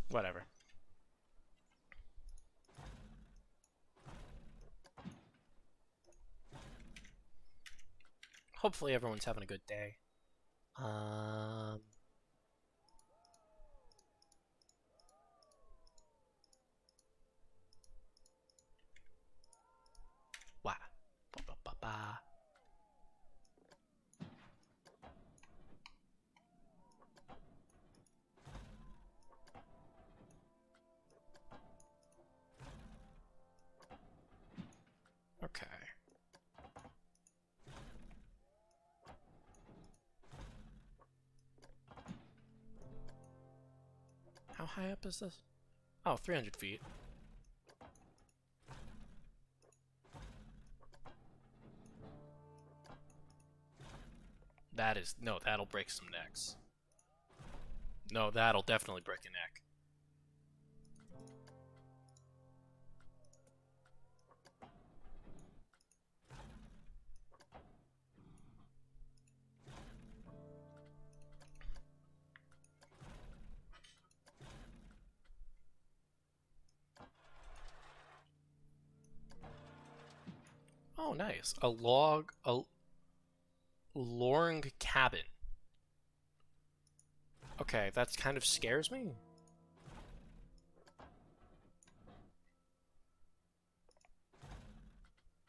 Whatever. Hopefully everyone's having a good day. Wow. Ba, ba, ba, ba. Okay. How high up is this? Oh, 300 feet. That is... No, that'll break some necks. No, that'll definitely break a neck. Oh, nice. A Lorng cabin. Okay, that kind of scares me.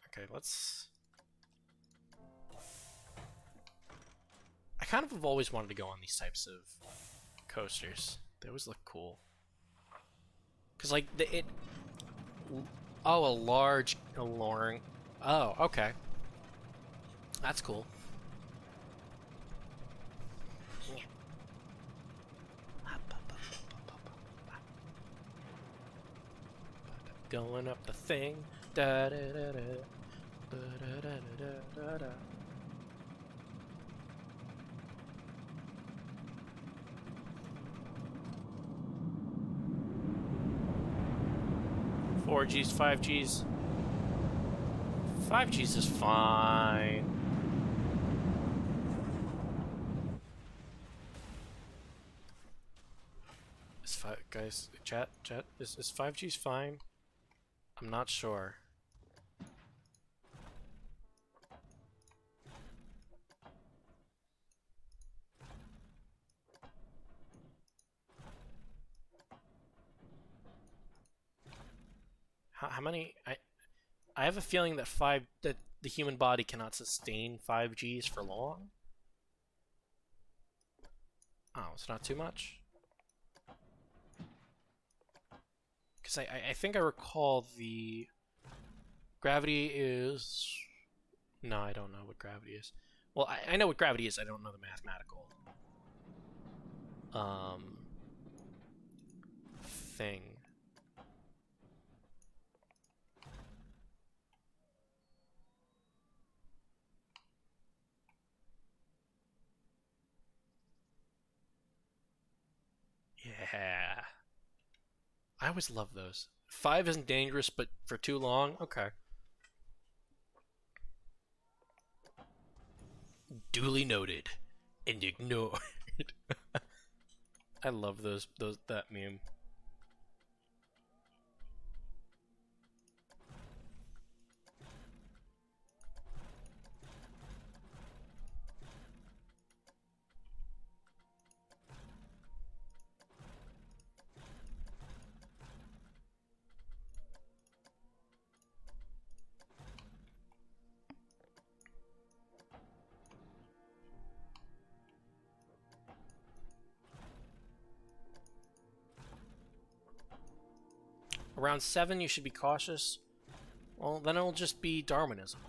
Okay, let's... I kind of have always wanted to go on these types of coasters. They always look cool. Because, like, it... Oh, a large Lorng... Oh, okay. That's cool. Going up the thing. Da da da da. Da da da da da da. Four Gs, 5Gs. 5Gs is fine. Guys, chat, is 5Gs fine? I'm not sure. How many? I have a feeling that the human body cannot sustain 5Gs for long. Oh, it's not too much. Because I think I recall the gravity is... No, I don't know what gravity is. Well, I know what gravity is. I don't know the mathematical thing. Yeah. I always love those. 5 isn't dangerous, but for too long? Okay. Duly noted. And ignored. I love that meme. Around 7, you should be cautious. Well, then it'll just be Darwinism.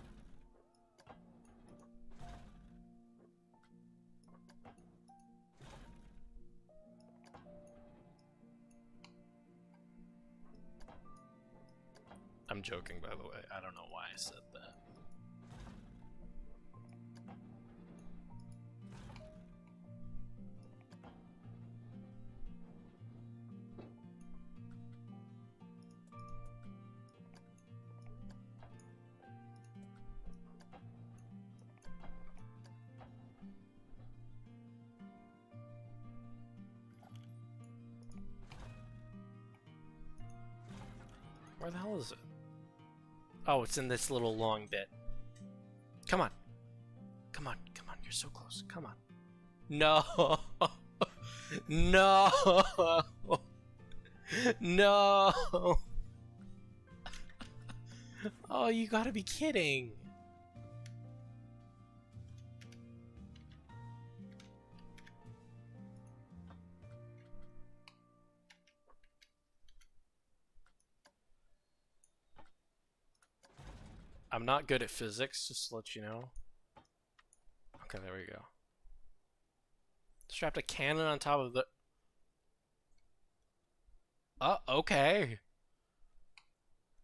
I'm joking, by the way. I don't know why I said that. Where the hell is it? Oh, it's in this little long bit. Come on. Come on, come on, you're so close. Come on. No! No! No! Oh, you gotta be kidding. I'm not good at physics, just to let you know. Okay, there we go. Strapped a cannon on top of the... Okay.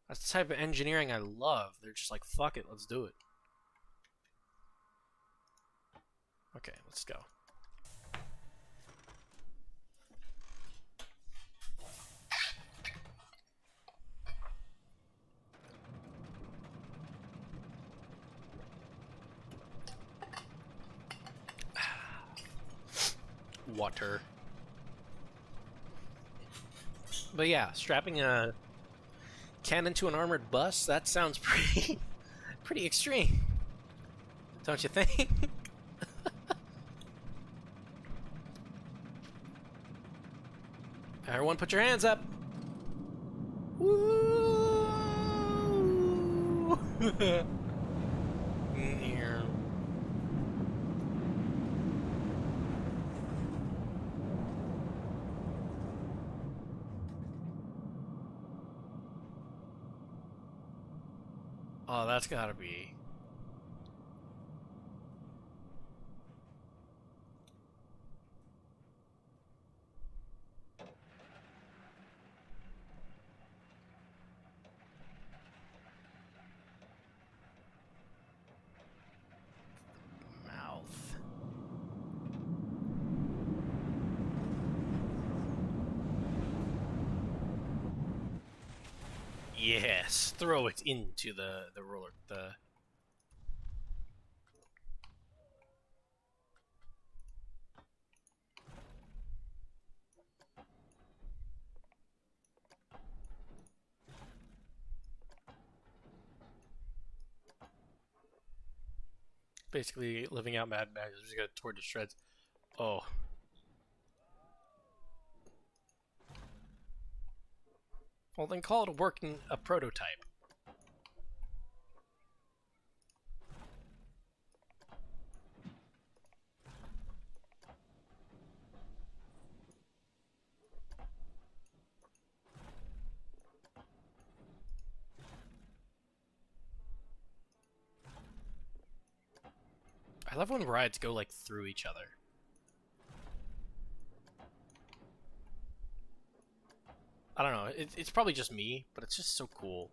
That's the type of engineering I love. They're just like, fuck it, let's do it. Okay, let's go. Water. But yeah, strapping a cannon to an armored bus, that sounds pretty extreme. Don't you think? Everyone put your hands up. Woo! Oh, that's gotta be... mouth. Yes, throw it into the roller. Basically living out Mad Max. Just got torn to shreds. Oh. Well, then call it a prototype. I love when rides go like through each other. I don't know. It's probably just me, but it's just so cool.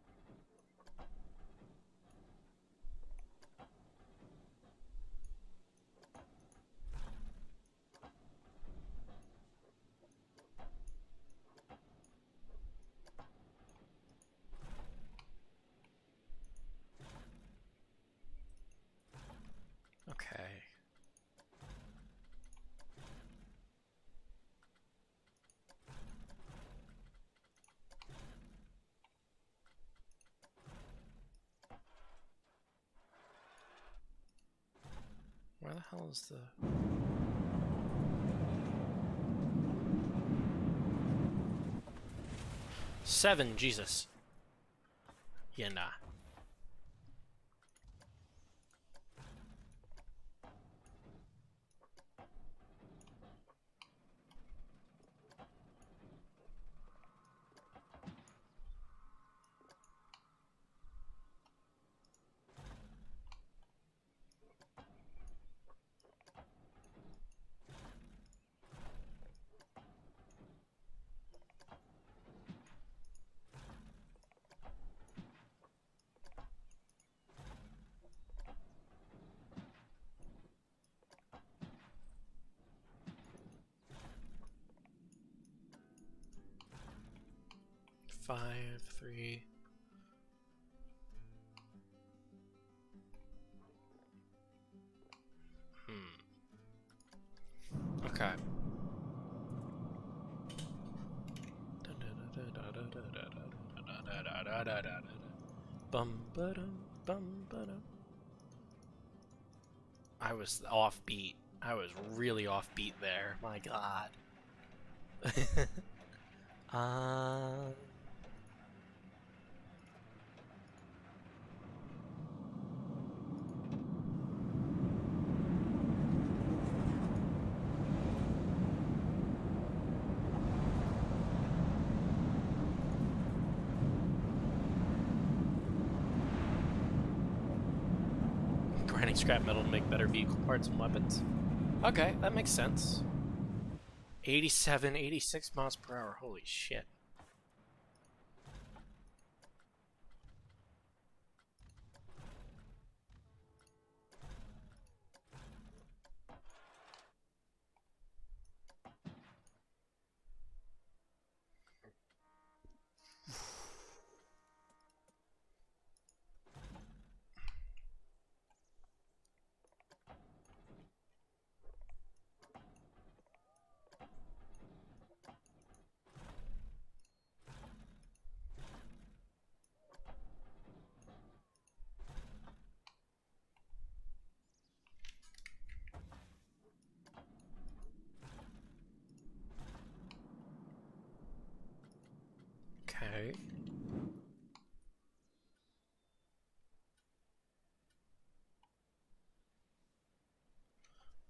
Okay. Where the hell is the... 7, Jesus. Yeah, nah. 5, 3. Okay. I was offbeat. I was really offbeat there. My God. um. Grinding scrap metal to make better vehicle parts and weapons. Okay, that makes sense. 87, 86 miles per hour. Holy shit. Okay.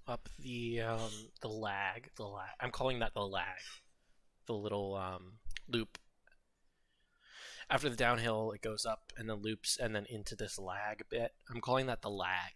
Up the lag. I'm calling that the lag. The little loop. After the downhill, it goes up and then loops and then into this lag bit. I'm calling that the lag.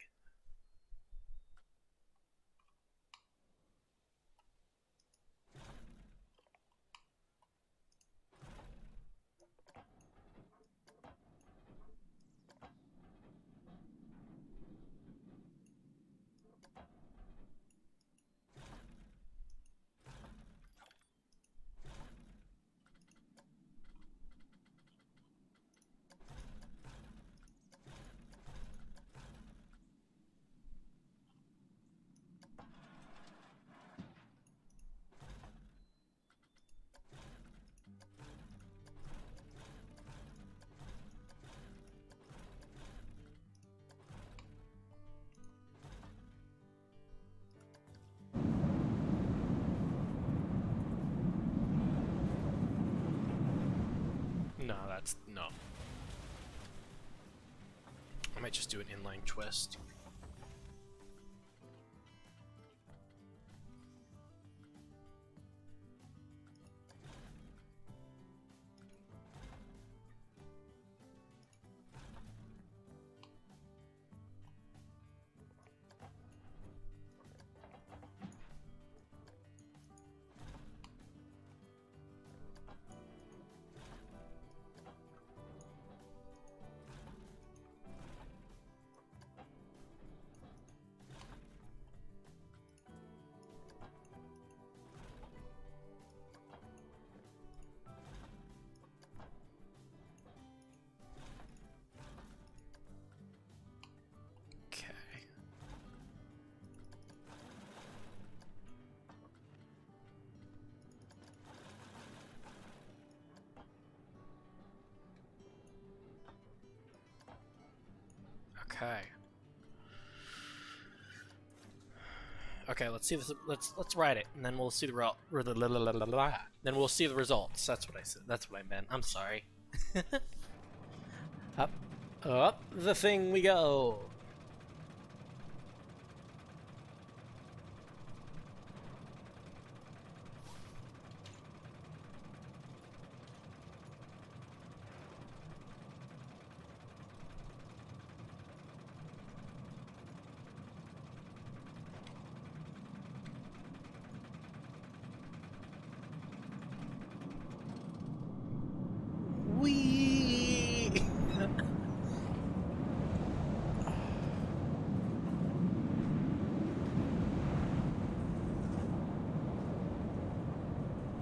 No, that's no. I might just do an inline twist. Okay. Okay. Okay, let's see this. Let's write it, and then we'll see the then we'll see the results. That's what I said. That's what I meant. I'm sorry. Up, up the thing we go. Wee.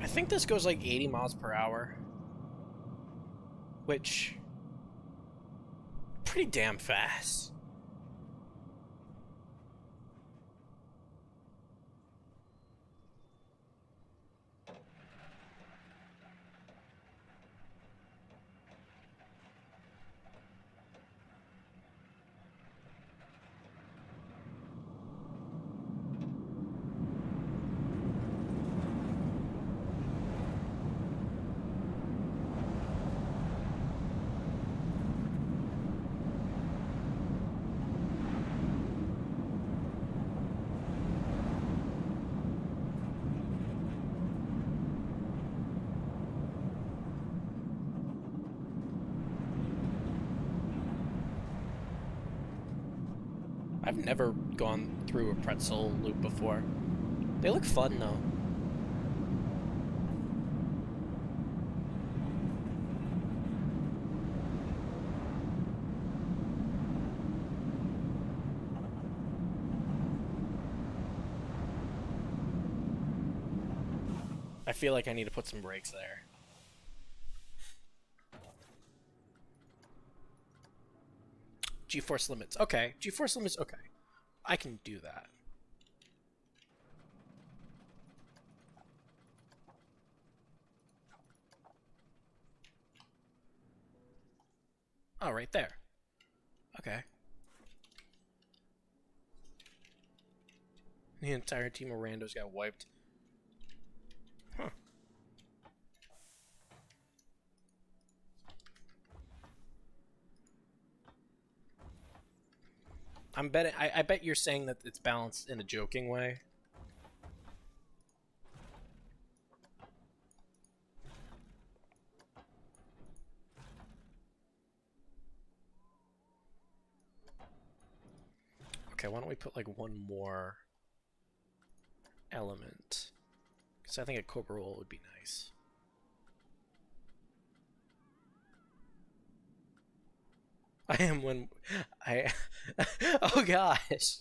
I think this goes like 80 miles per hour. which pretty damn fast. I've never gone through a pretzel loop before. They look fun though. I feel like I need to put some brakes there. G-force limits. Okay. G-force limits. Okay. I can do that. Oh, right there. Okay. The entire team of randos got wiped. Huh. I'm betting. I bet you're saying that it's balanced in a joking way. Okay, why don't we put like one more element? Because I think a cobra roll would be nice. I am when I. Oh gosh.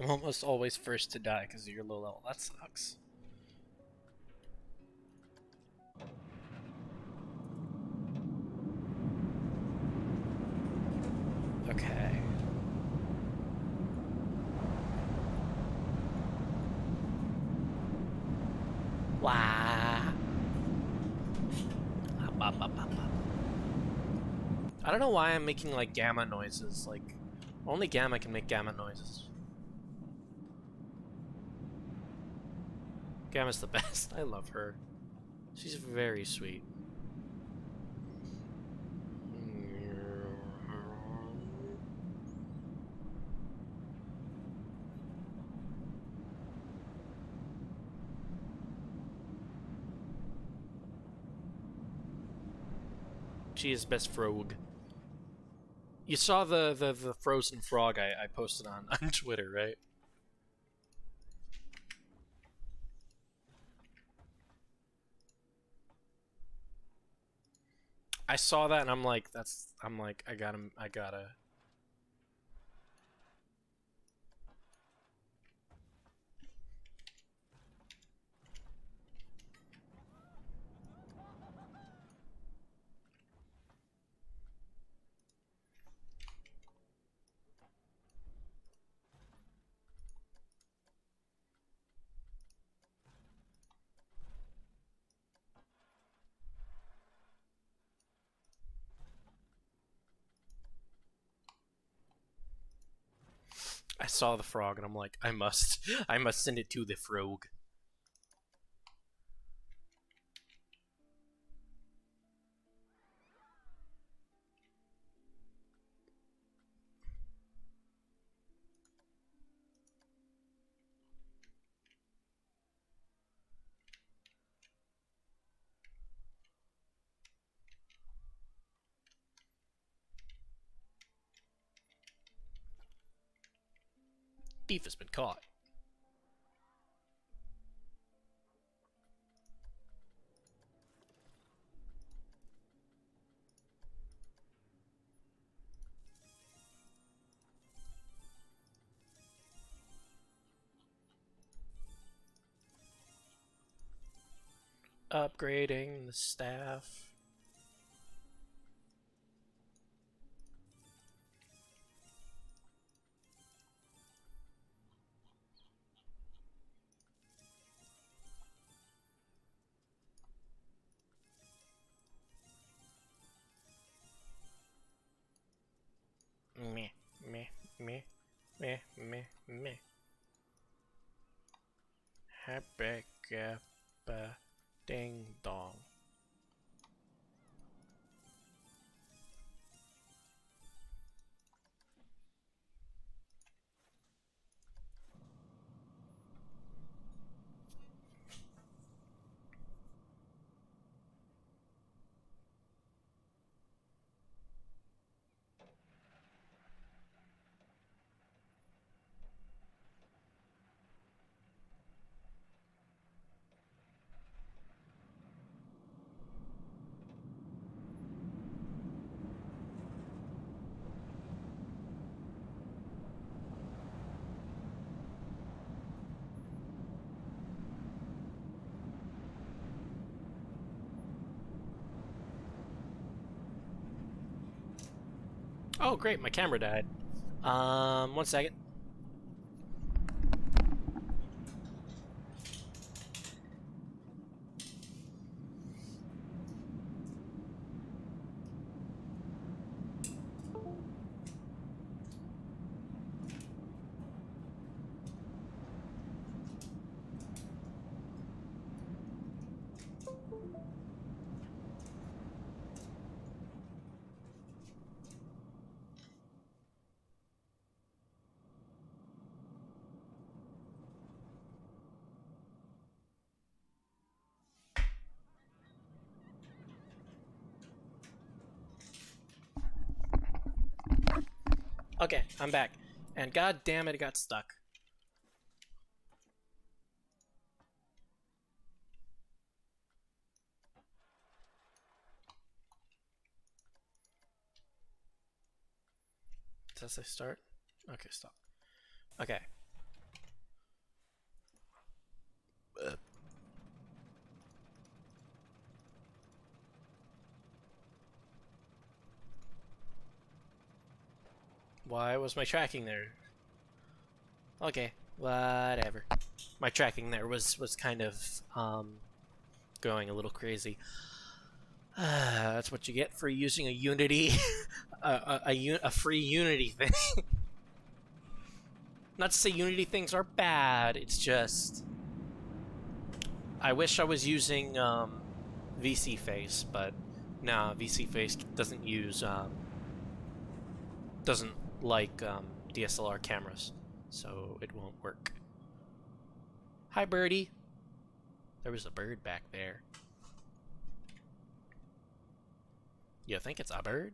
I'm almost always first to die because of your low level. That sucks. Okay. Wah. I don't know why I'm making like gamma noises. Like, only gamma can make gamma noises. Gamma's the best. I love her. She's very sweet. She is best frog. You saw the frozen frog I posted on Twitter, right? I saw that and I'm like, I gotta. I saw the frog and I'm like, I must send it to the frog. Thief has been caught. Upgrading the staff. Meh, meh, meh, meh, meh, meh. Happy kappa ding dong. Oh, great, my camera died. 1 second. Okay, I'm back. And god damn it, it got stuck. Does I start? Okay, stop. Okay. Why was my tracking there? Okay, whatever. My tracking there was kind of going a little crazy. That's what you get for using a Unity, a free Unity thing. Not to say Unity things are bad. It's just I wish I was using VC Face, but nah, VC Face doesn't use doesn't like DSLR cameras, so it won't work. Hi, birdie. There was a bird back there. You think it's a bird?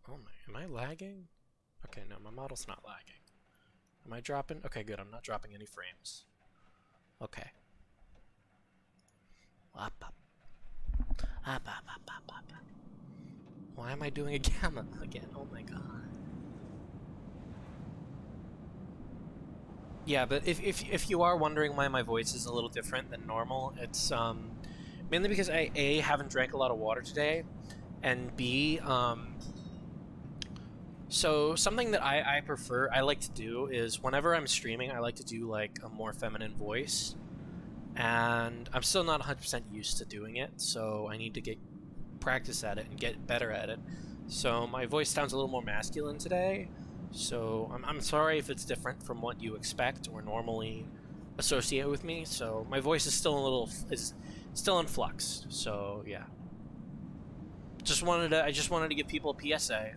Oh my, am I lagging? Okay, no, my model's not lagging. Am I dropping? Okay, good, I'm not dropping any frames. Okay. Up, up. Up, up, up, up, up. Why am I doing a gamma again? Oh my god. Yeah, but if you are wondering why my voice is a little different than normal, it's mainly because I A, haven't drank a lot of water today, and B, so something that I prefer, I like to do is whenever I'm streaming, I like to do like a more feminine voice, and I'm still not 100% used to doing it, so I need to get practice at it and get better at it. So my voice sounds a little more masculine today, so I'm sorry if it's different from what you expect or normally associate with me. So my voice is still still in flux. So yeah, I just wanted to give people a PSA.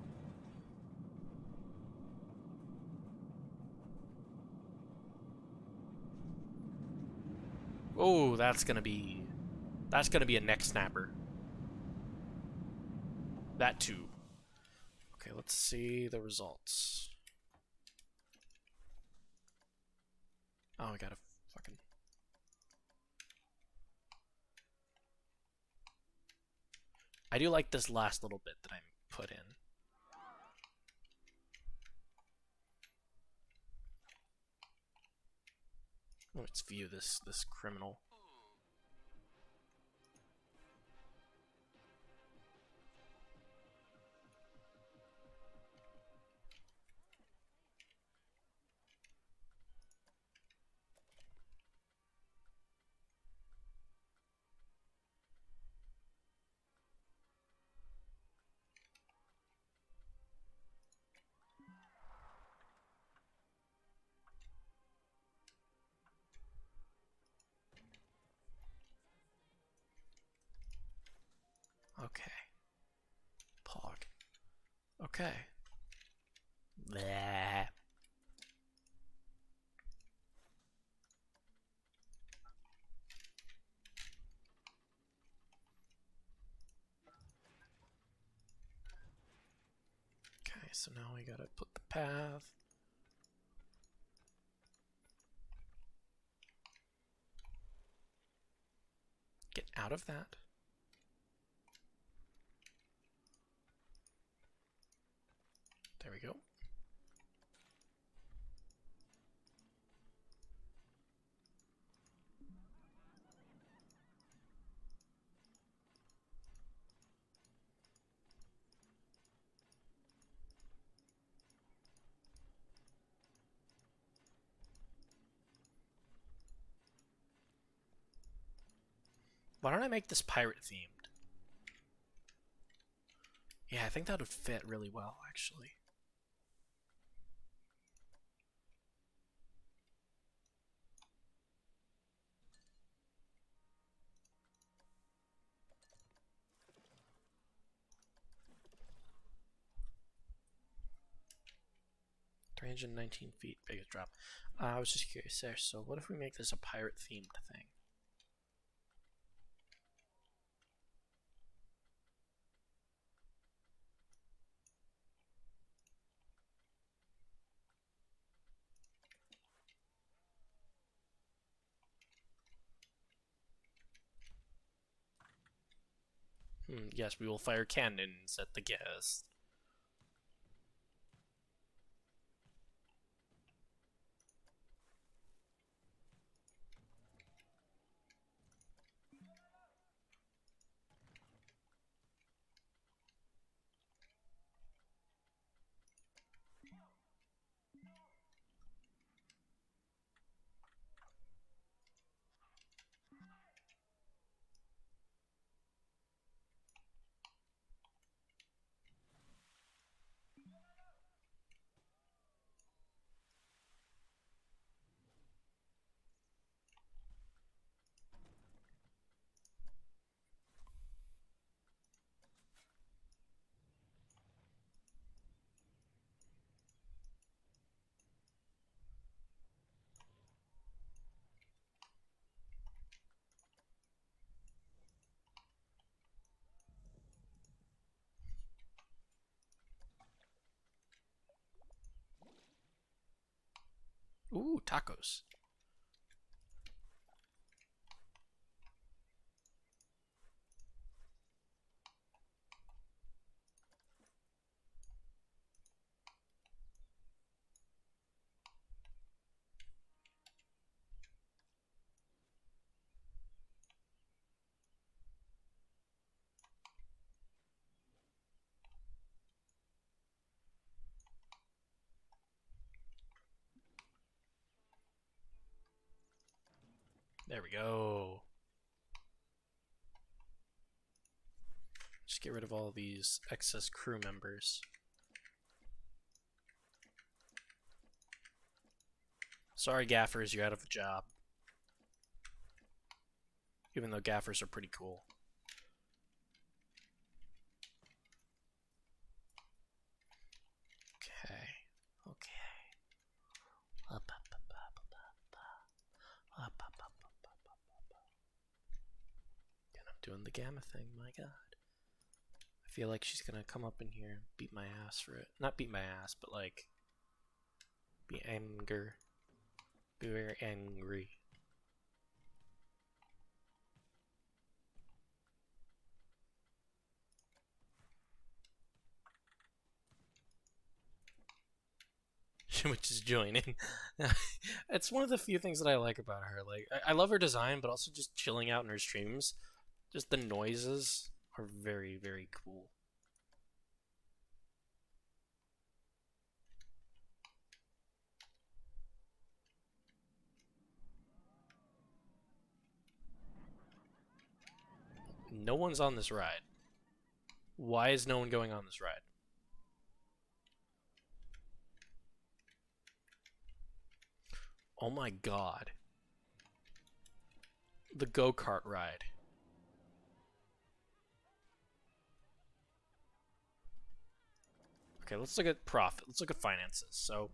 Oh, that's gonna be a neck snapper. That too. Okay, let's see the results. Oh, I gotta fucking... I do like this last little bit that I put in. Let's view this criminal. Okay. Pog. Okay. Blah. Okay, so now we gotta put the path. Get out of that. There we go. Why don't I make this pirate themed? Yeah, I think that would fit really well, actually. $319 feet, biggest drop. I was just curious there. So what if we make this a pirate themed thing? Yes, we will fire cannons at the guest. Ooh, tacos. There we go. Just get rid of all these excess crew members. Sorry, gaffers, you're out of a job. Even though gaffers are pretty cool. Okay. And I'm doing the gamma thing, my god. I feel like she's gonna come up in here and beat my ass for it. Not beat my ass, but like... be anger. Be very angry. Which is joining. It's one of the few things that I like about her. Like, I love her design, but also just chilling out in her streams. Just the noises are very, very cool. No one's on this ride. Why is no one going on this ride? Oh my god. The go-kart ride. Okay, let's look at profit. Let's look at finances. So,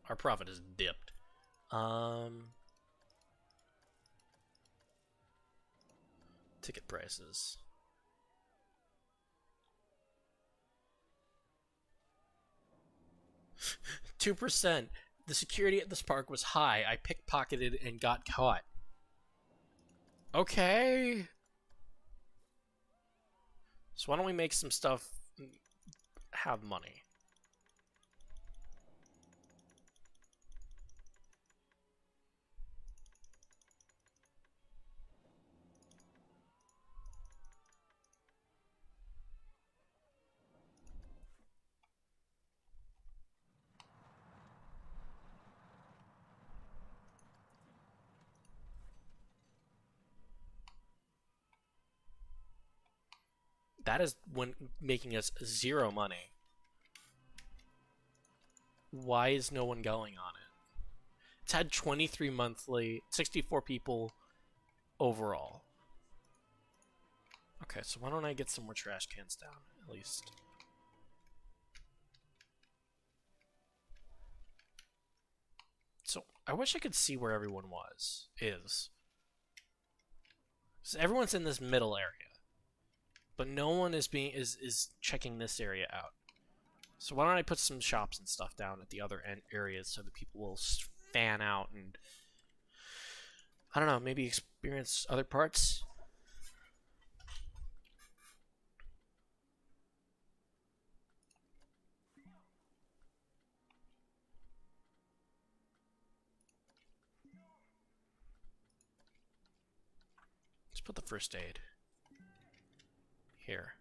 our profit is dipped. Ticket prices. 2%. The security at this park was high. I pickpocketed and got caught. Okay. So why don't we make some stuff have money? That is when making us zero money. Why is no one going on it? It's had 23 monthly, 64 people overall. Okay, so why don't I get some more trash cans down, at least? So, I wish I could see where everyone is. So everyone's in this middle area. But no one is checking this area out. So why don't I put some shops and stuff down at the other end areas so that people will fan out and, I don't know, maybe experience other parts? Let's put the first aid here.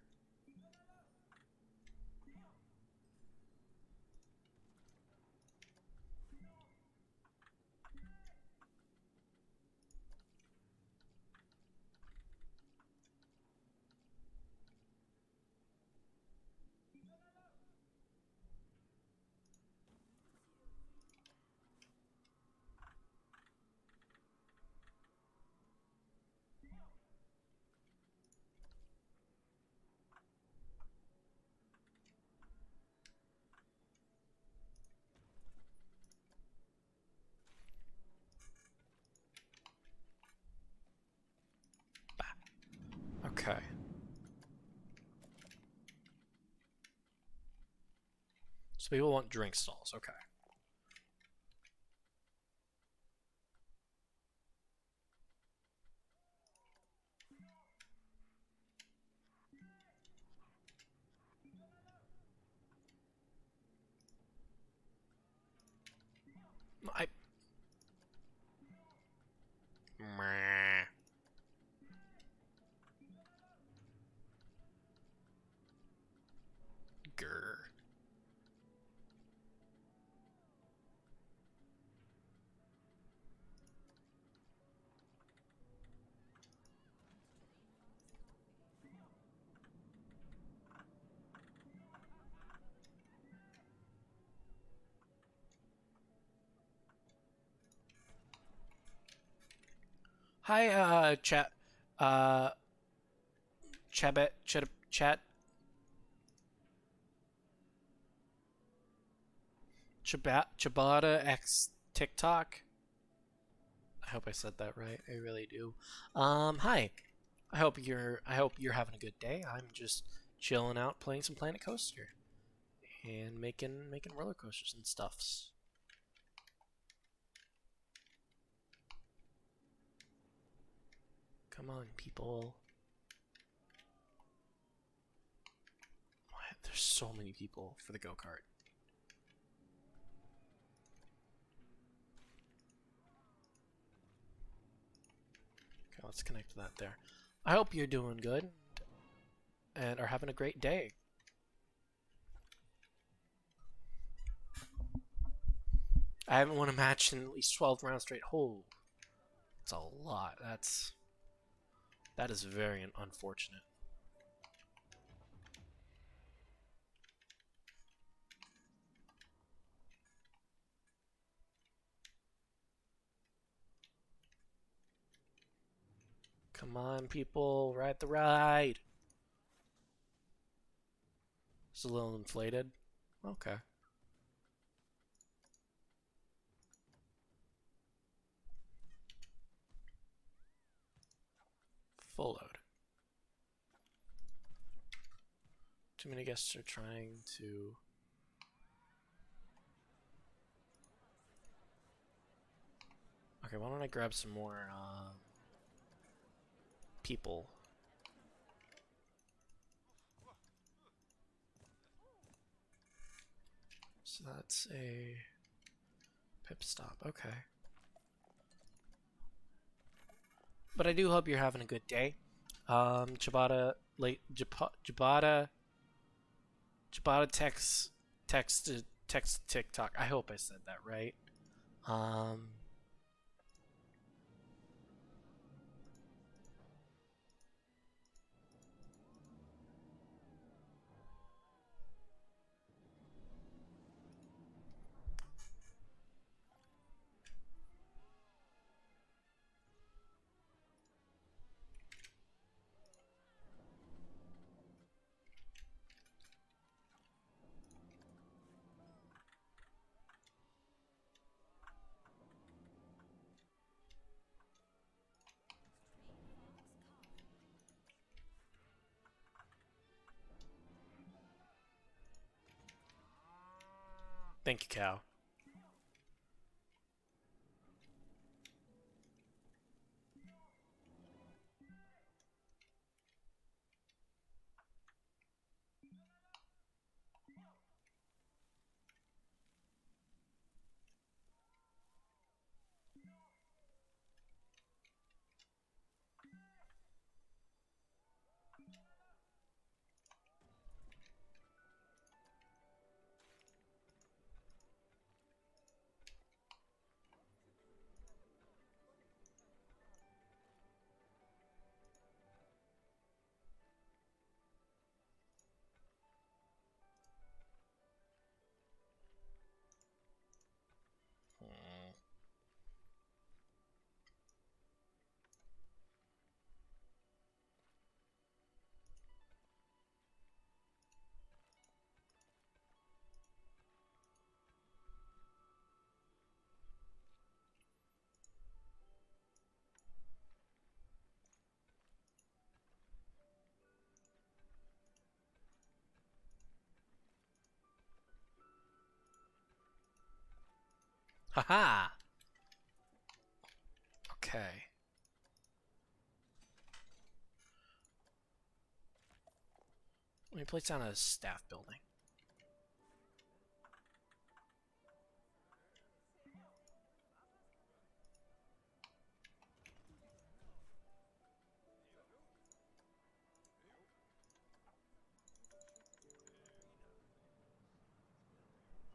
Okay. So people want drink stalls. Okay. I. Meh. Grr. Hi, chat. Uh, chat. Chabata X TikTok. I hope I said that right. I really do. Hi. I hope you're having a good day. I'm just chilling out playing some Planet Coaster. and making roller coasters and stuffs. Come on, people. What? There's so many people for the go-kart. Okay, let's connect to that there. I hope you're doing good and are having a great day. I haven't won a match in at least 12 rounds straight. Oh, that's a lot. That is very unfortunate. Come on, people, ride the ride. It's a little inflated. Okay. Full load. Too many guests are trying to... Okay, why don't I grab some more people? So that's a pit stop. Okay. But I do hope you're having a good day. Jabata text TikTok. I hope I said that right. Thank you, Cow. Haha! Okay. Let me place down a staff building.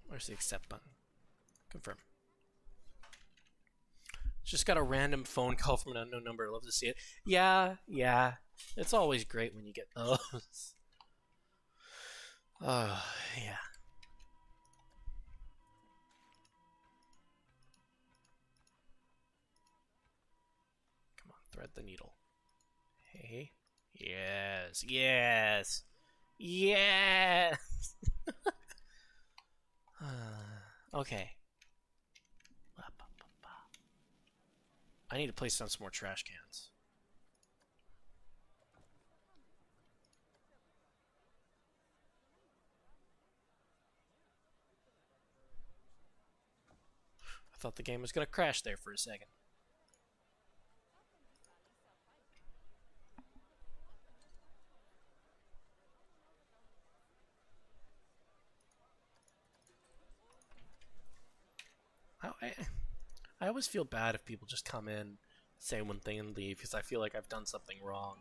Where's the accept button? Confirm. Just got a random phone call from an unknown number. Love to see it. Yeah. It's always great when you get those. Oh, yeah. Come on, thread the needle. Hey. Yes. Okay. I need to place down some more trash cans. I thought the game was gonna crash there for a second. I, I always feel bad if people just come in, say one thing, and leave because I feel like I've done something wrong.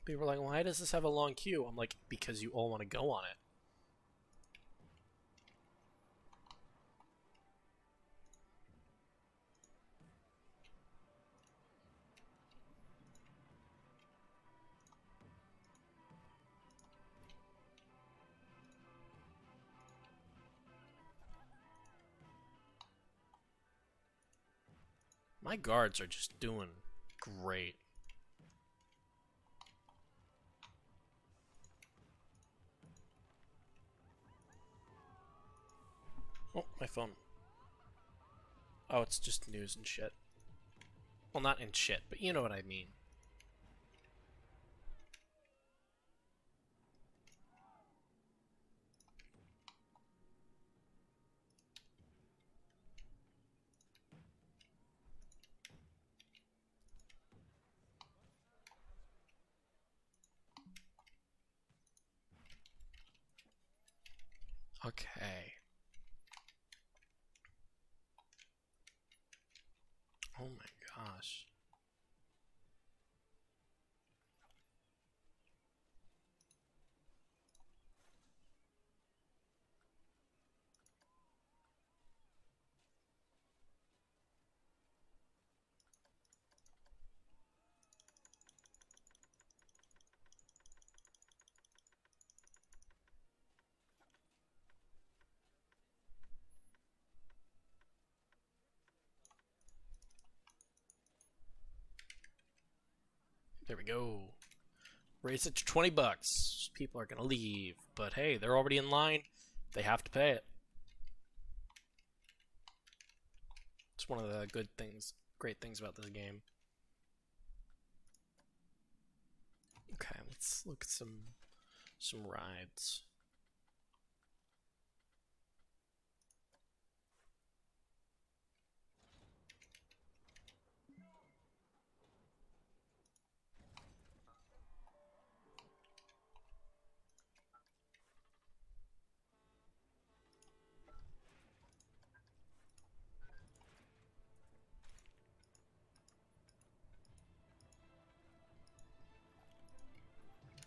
People are like, why does this have a long queue? I'm like, because you all want to go on it. My guards are just doing great. Oh, my phone. Oh, it's just news and shit. Well, not in shit, but you know what I mean. Okay. Oh my gosh. There we go. Raise it to 20 bucks. People are gonna leave, but hey, they're already in line. They have to pay it. It's one of the good things, great things about this game. Okay, let's look at some rides.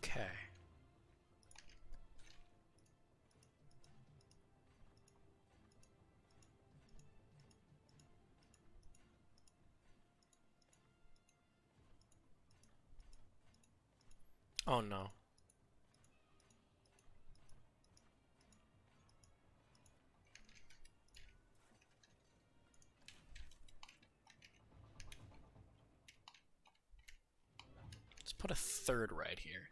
Okay. Oh no. Let's put a third ride here.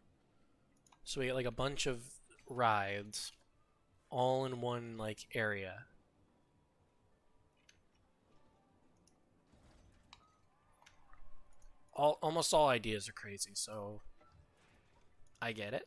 So we get like a bunch of rides all in one like area. Almost all ideas are crazy, so I get it.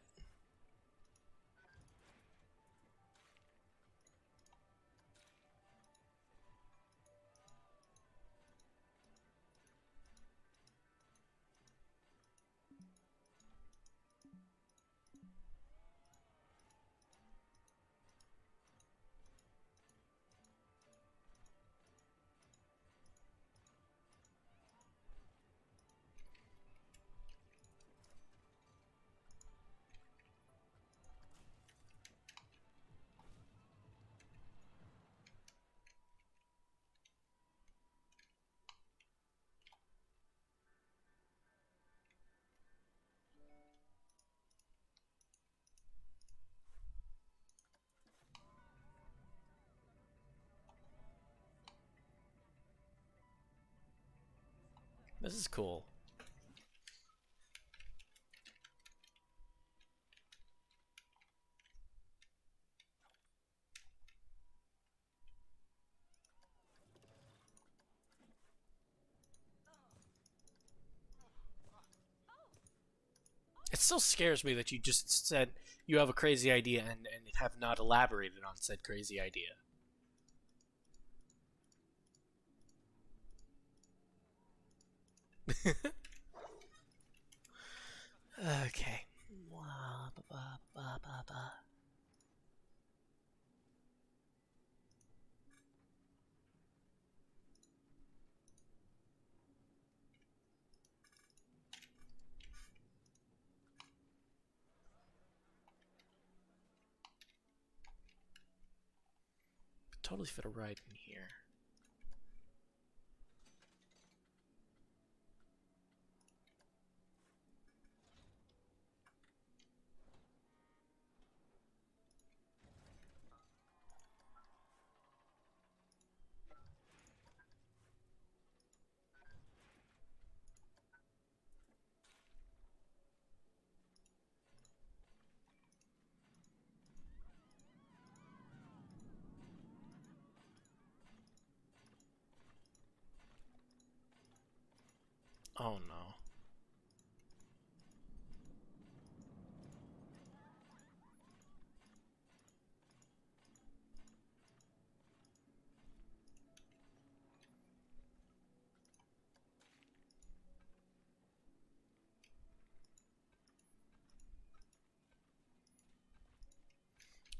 This is cool. It still scares me that you just said you have a crazy idea and have not elaborated on said crazy idea. Okay. Totally fit a ride in here. Oh no.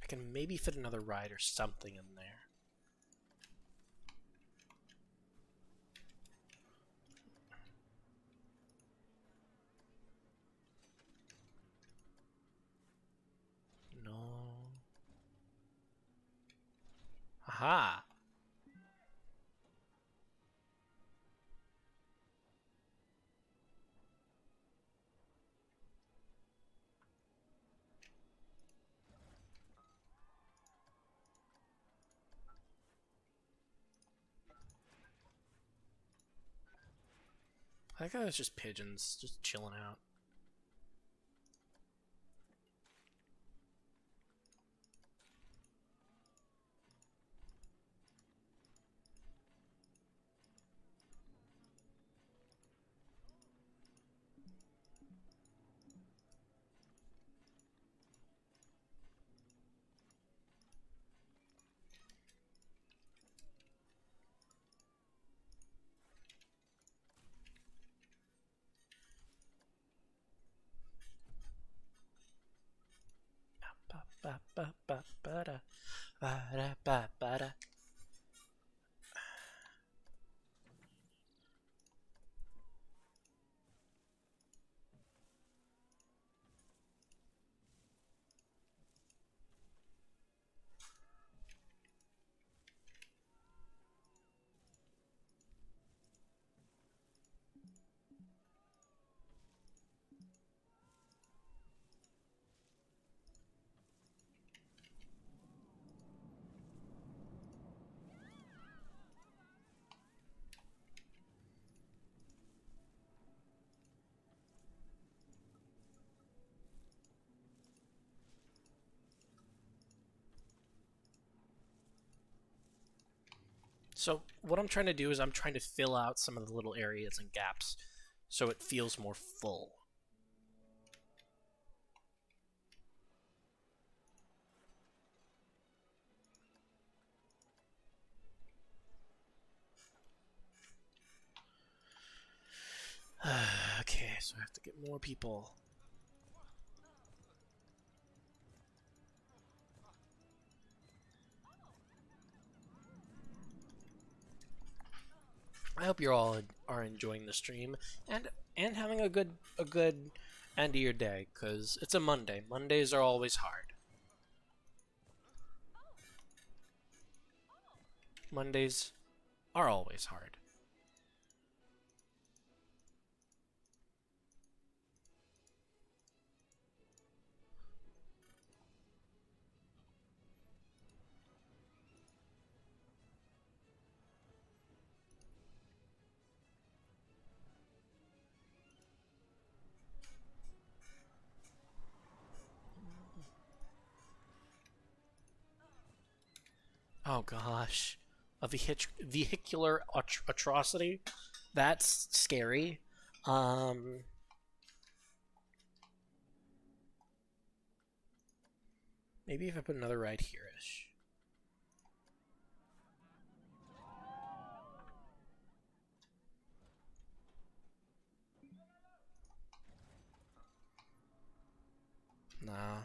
I can maybe fit another ride or something in there. No. Aha! I think it's just pigeons, just chilling out. Ba ba ba ba ba da ba da ba ba da. So what I'm trying to do is I'm trying to fill out some of the little areas and gaps so it feels more full. Okay, so I have to get more people. I hope you all are enjoying the stream and having a good end of your day, because it's a Monday. Mondays are always hard. Mondays are always hard. Oh gosh, a vehicular atrocity. That's scary. Um, Maybe if I put another right here-ish. Nah.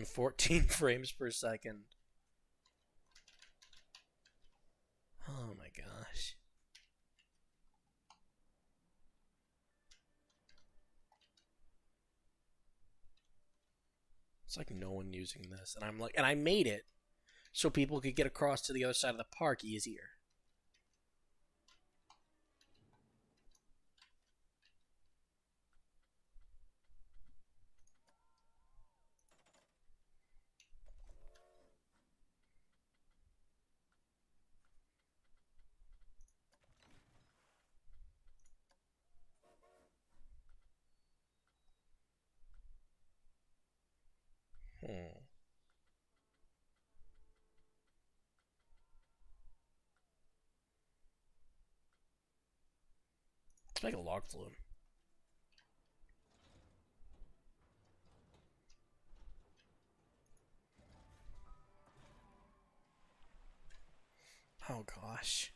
14 frames per second. Oh my gosh. It's like no one using this. And I'm like, and I made it so people could get across to the other side of the park easier. Hmm. Let's make a log flume. Oh gosh.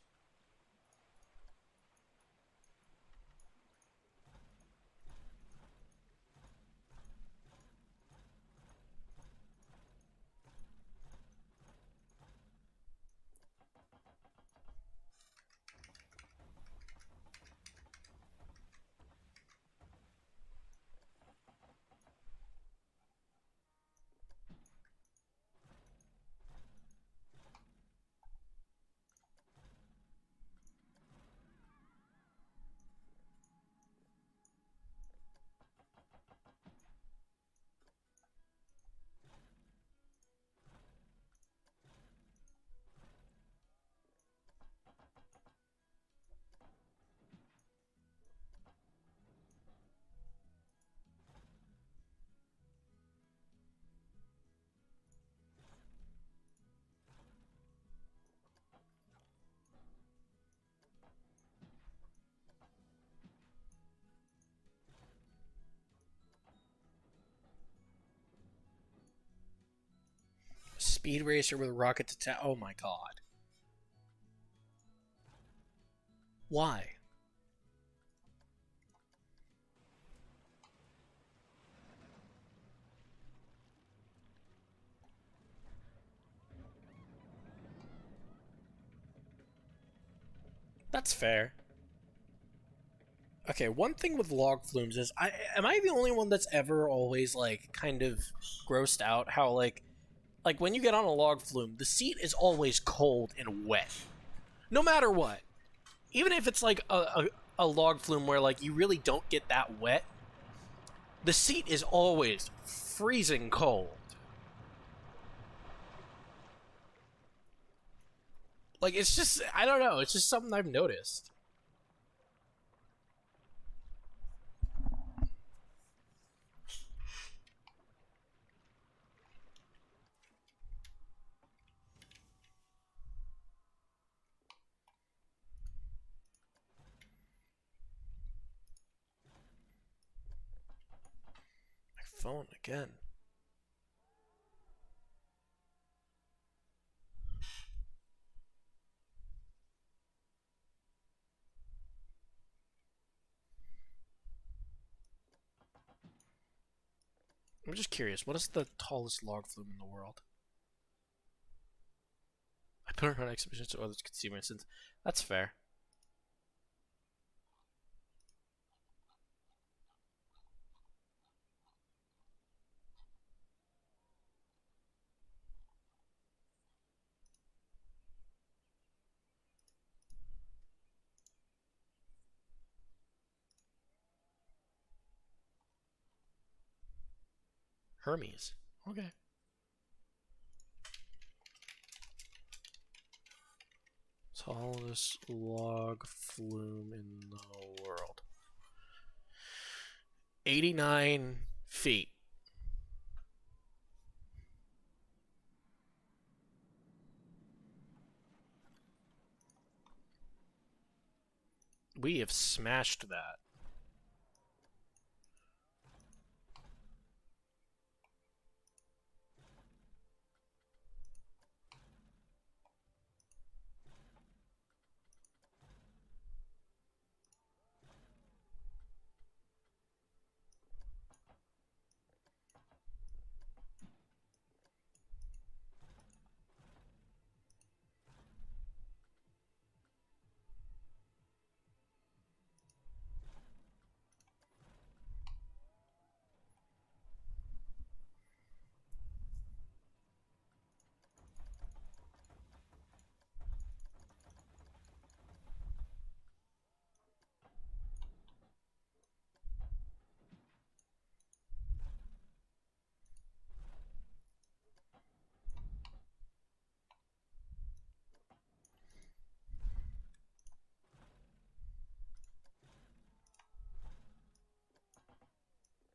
Speed racer with a rocket to town. Oh my god. Why? That's fair. Okay, one thing with log flumes is am I the only one that's ever always like kind of grossed out how like when you get on a log flume, the seat is always cold and wet. No matter what. Even if it's like a log flume where like you really don't get that wet, the seat is always freezing cold. Like it's just I don't know, it's just something I've noticed. My phone again. I'm just curious, what is the tallest log flume in the world? I put it on exhibition so others could see my sins. That's fair. Hermes. Okay. Tallest log flume in the world. 89 feet. We have smashed that.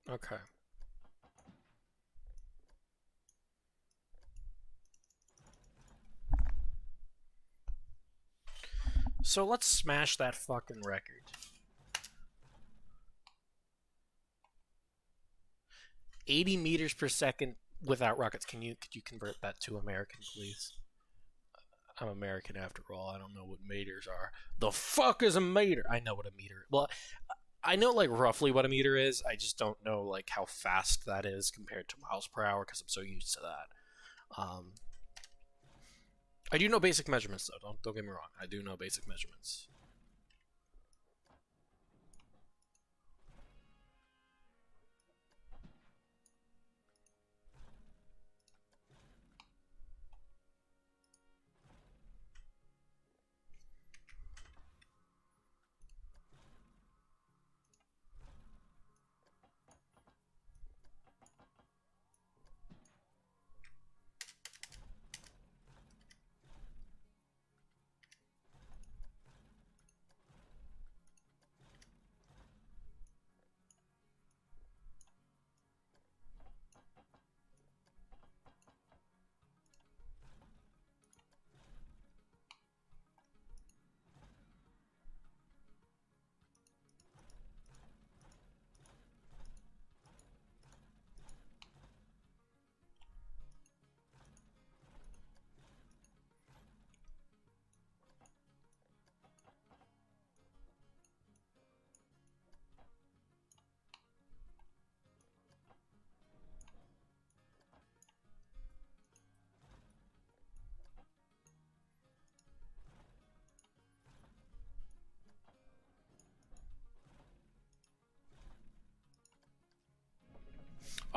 Okay. So let's smash that fucking record. 80 meters per second without rockets. Could you convert that to American, please? I'm American after all. I don't know what meters are. The fuck is a meter? I know what a meter. Well, I know like roughly what a meter is. I just don't know like how fast that is compared to miles per hour because I'm so used to that. I do know basic measurements though. Don't get me wrong. I do know basic measurements.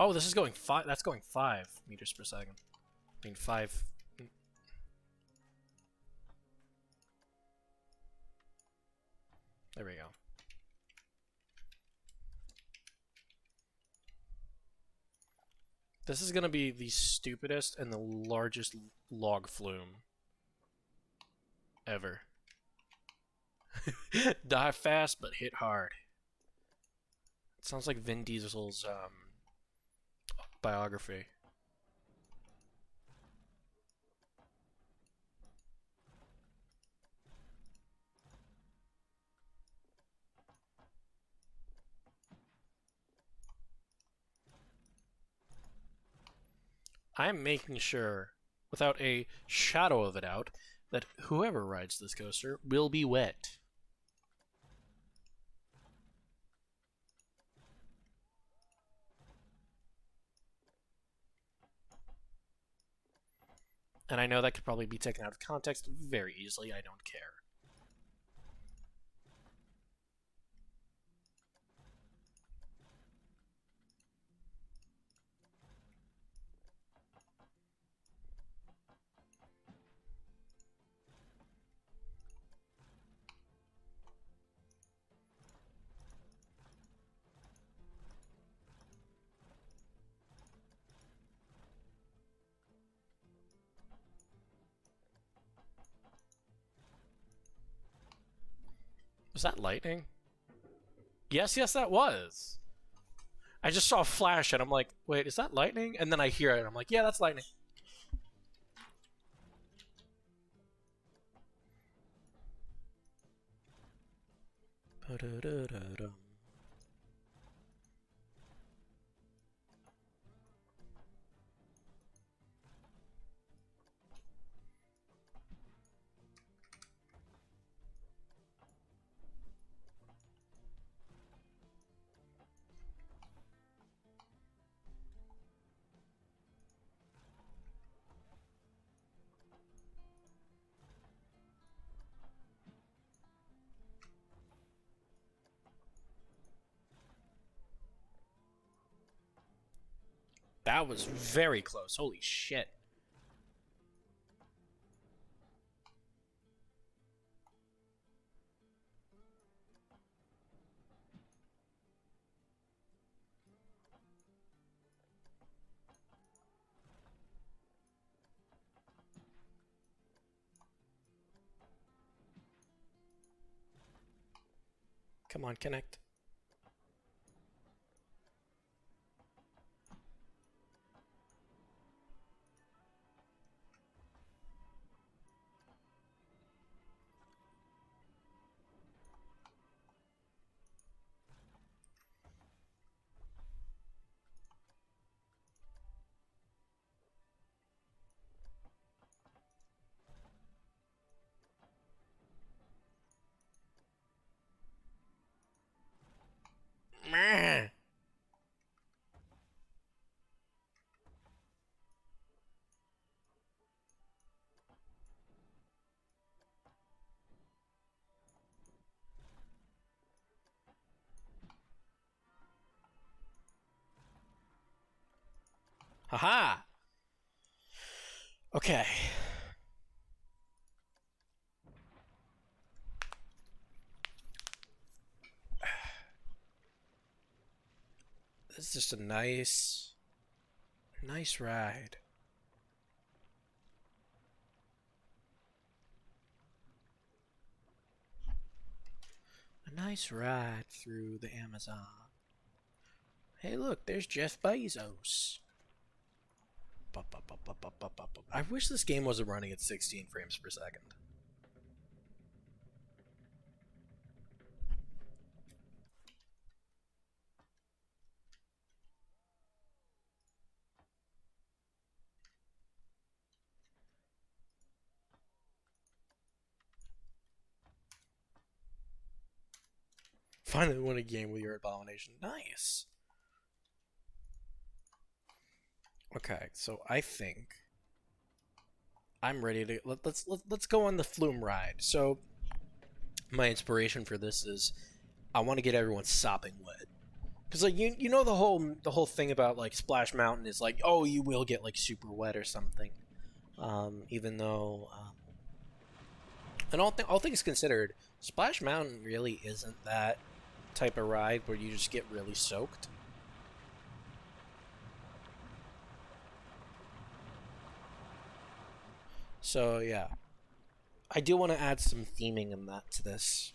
Oh, this is going five. That's going 5 meters per second. I mean 5. There we go. This is gonna be the stupidest and the largest log flume ever. Die fast but hit hard. It sounds like Vin Diesel's biography. I'm making sure, without a shadow of a doubt, that whoever rides this coaster will be wet. And I know that could probably be taken out of context very easily. I don't care. Was that lightning? Yes, yes, that was. I just saw a flash and I'm like, wait, is that lightning? And then I hear it and I'm like, yeah, that's lightning. That was very close. Holy shit. Come on, connect. Haha! Okay. This is just a nice ride. A nice ride through the Amazon. Hey, look, there's Jeff Bezos. I wish this game wasn't running at 16 frames per second. Finally won a game with your abomination. Nice. Okay, so I think I'm ready to let's go on the flume ride. So my inspiration for this is I want to get everyone sopping wet. Because like you know the whole thing about like Splash Mountain is like, oh, you will get like super wet or something. Even though and all things considered, Splash Mountain really isn't that type of ride where you just get really soaked. So yeah, I do want to add some theming in that to this.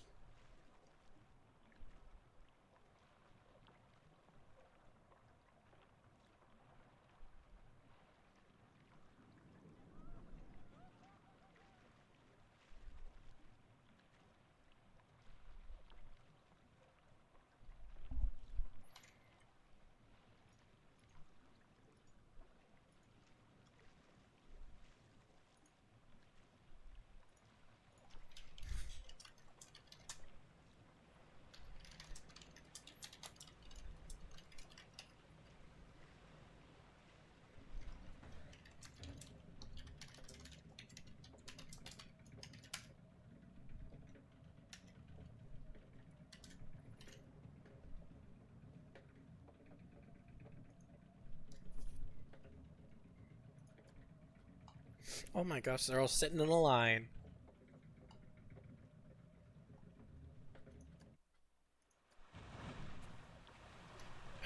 Oh my gosh, they're all sitting in a line.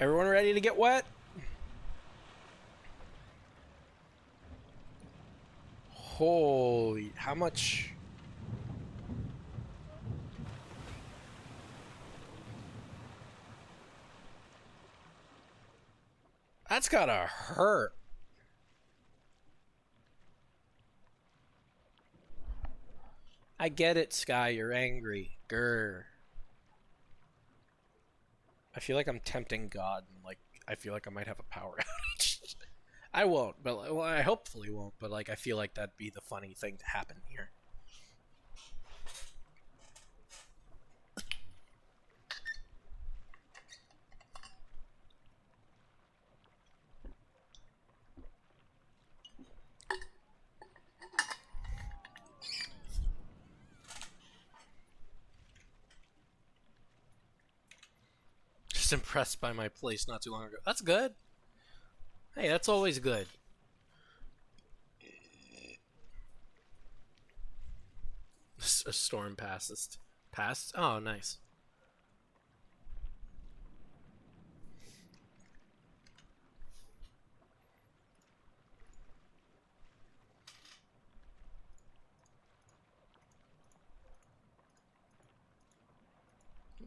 Everyone ready to get wet? Holy, how much? That's gotta hurt. I get it, Sky, you're angry. Grr. I feel like I'm tempting God, and like I feel like I might have a power outage. I won't, but well, I hopefully won't. But like I feel like that'd be the funny thing to happen here. Just impressed by my place not too long ago. That's good. Hey, that's always good. A storm passes. Passed? Oh, nice.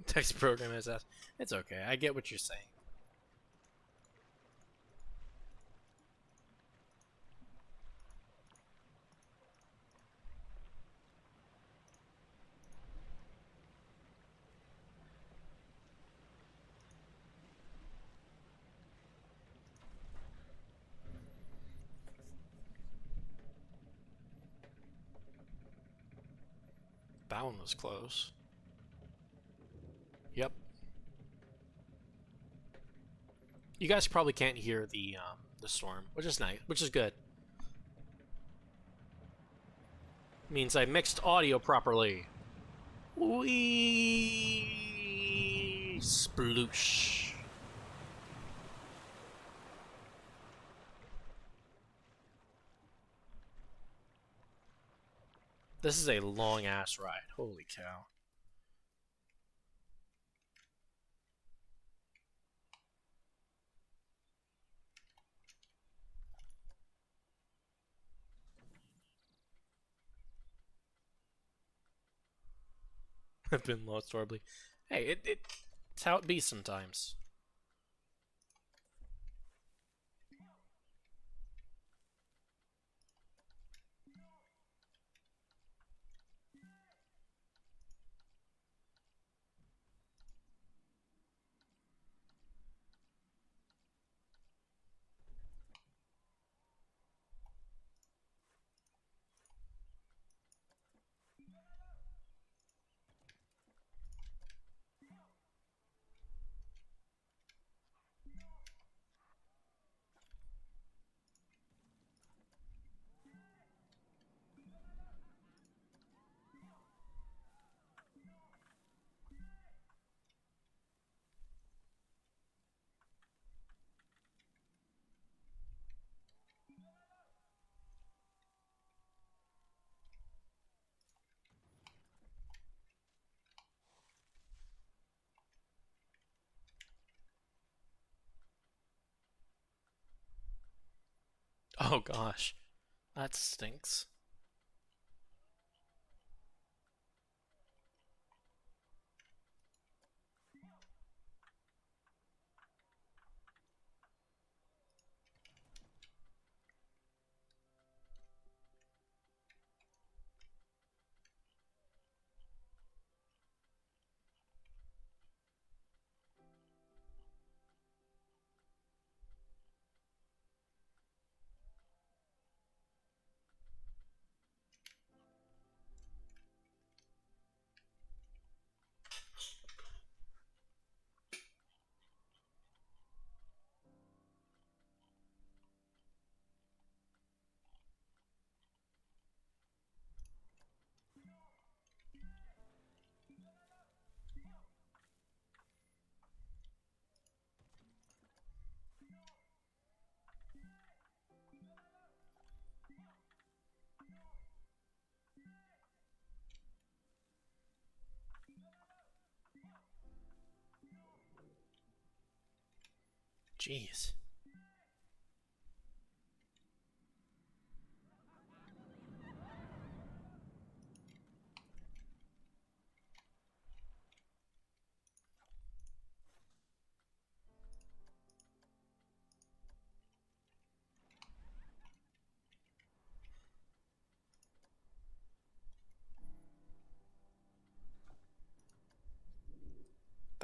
Text program has asked. It's okay. I get what you're saying. That one was close. Yep. You guys probably can't hear the storm, which is nice, which is good. Means I mixed audio properly. Wee sploosh. This is a long ass ride. Holy cow. I've been lost horribly. Hey, it's how it be sometimes. Oh gosh. That stinks. Jeez.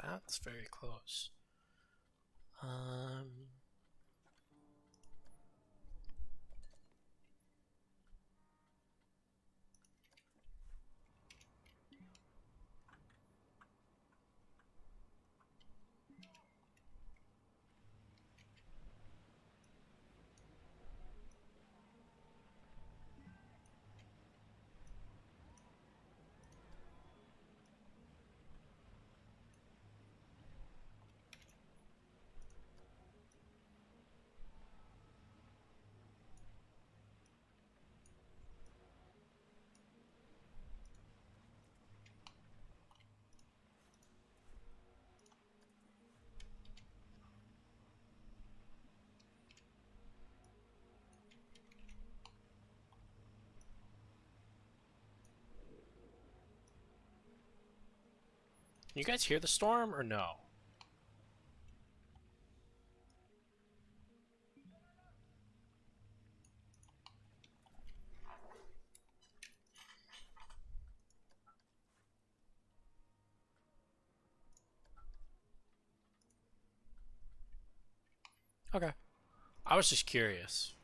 That's very close. Um, you guys hear the storm or no? Okay. I was just curious.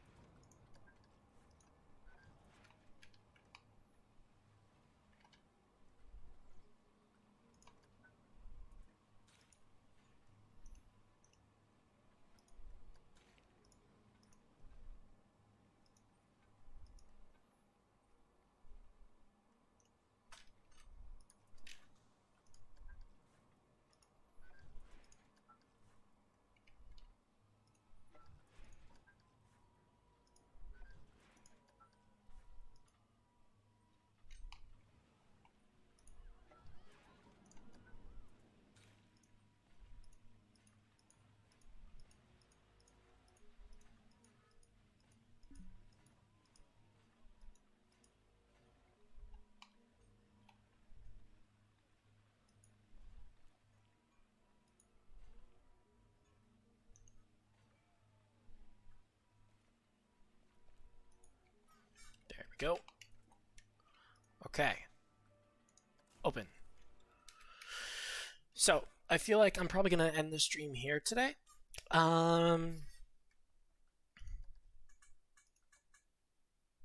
we go. Okay. Open. So, I feel like I'm probably going to end the stream here today.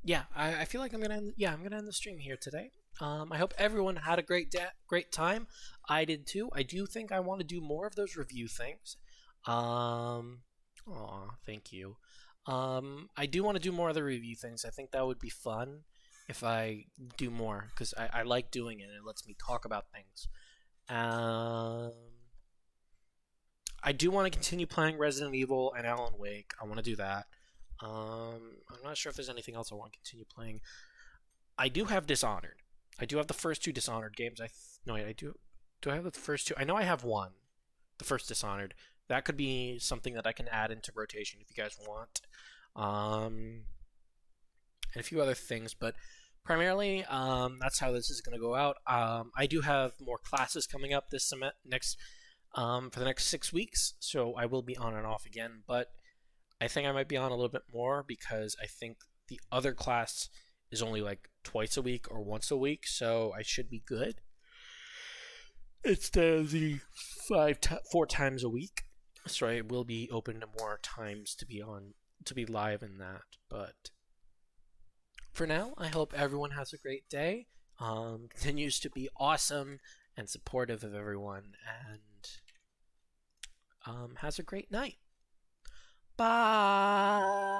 Yeah, I feel like I'm gonna end the stream here today. I hope everyone had a great time. I did too. I do think I want to do more of those review things. Aw, thank you. I do want to do more of the review things. I think that would be fun if I do more because I like doing it. It lets me talk about things. I do want to continue playing Resident Evil and Alan Wake. I want to do that. I'm not sure if there's anything else I want to continue playing. I do have Dishonored. I do have the first two Dishonored games. No, wait, I do. Do I have the first two? I know I have one. The first Dishonored. That could be something that I can add into rotation if you guys want. And a few other things, but primarily, that's how this is going to go out. I do have more classes coming up this for the next 6 weeks, so I will be on and off again, but I think I might be on a little bit more because I think the other class is only like twice a week or once a week, so I should be good. Instead of the 4 times a week, so I will be open to more times to be live in that. But for now, I hope everyone has a great day, continues to be awesome and supportive of everyone, and has a great night. Bye.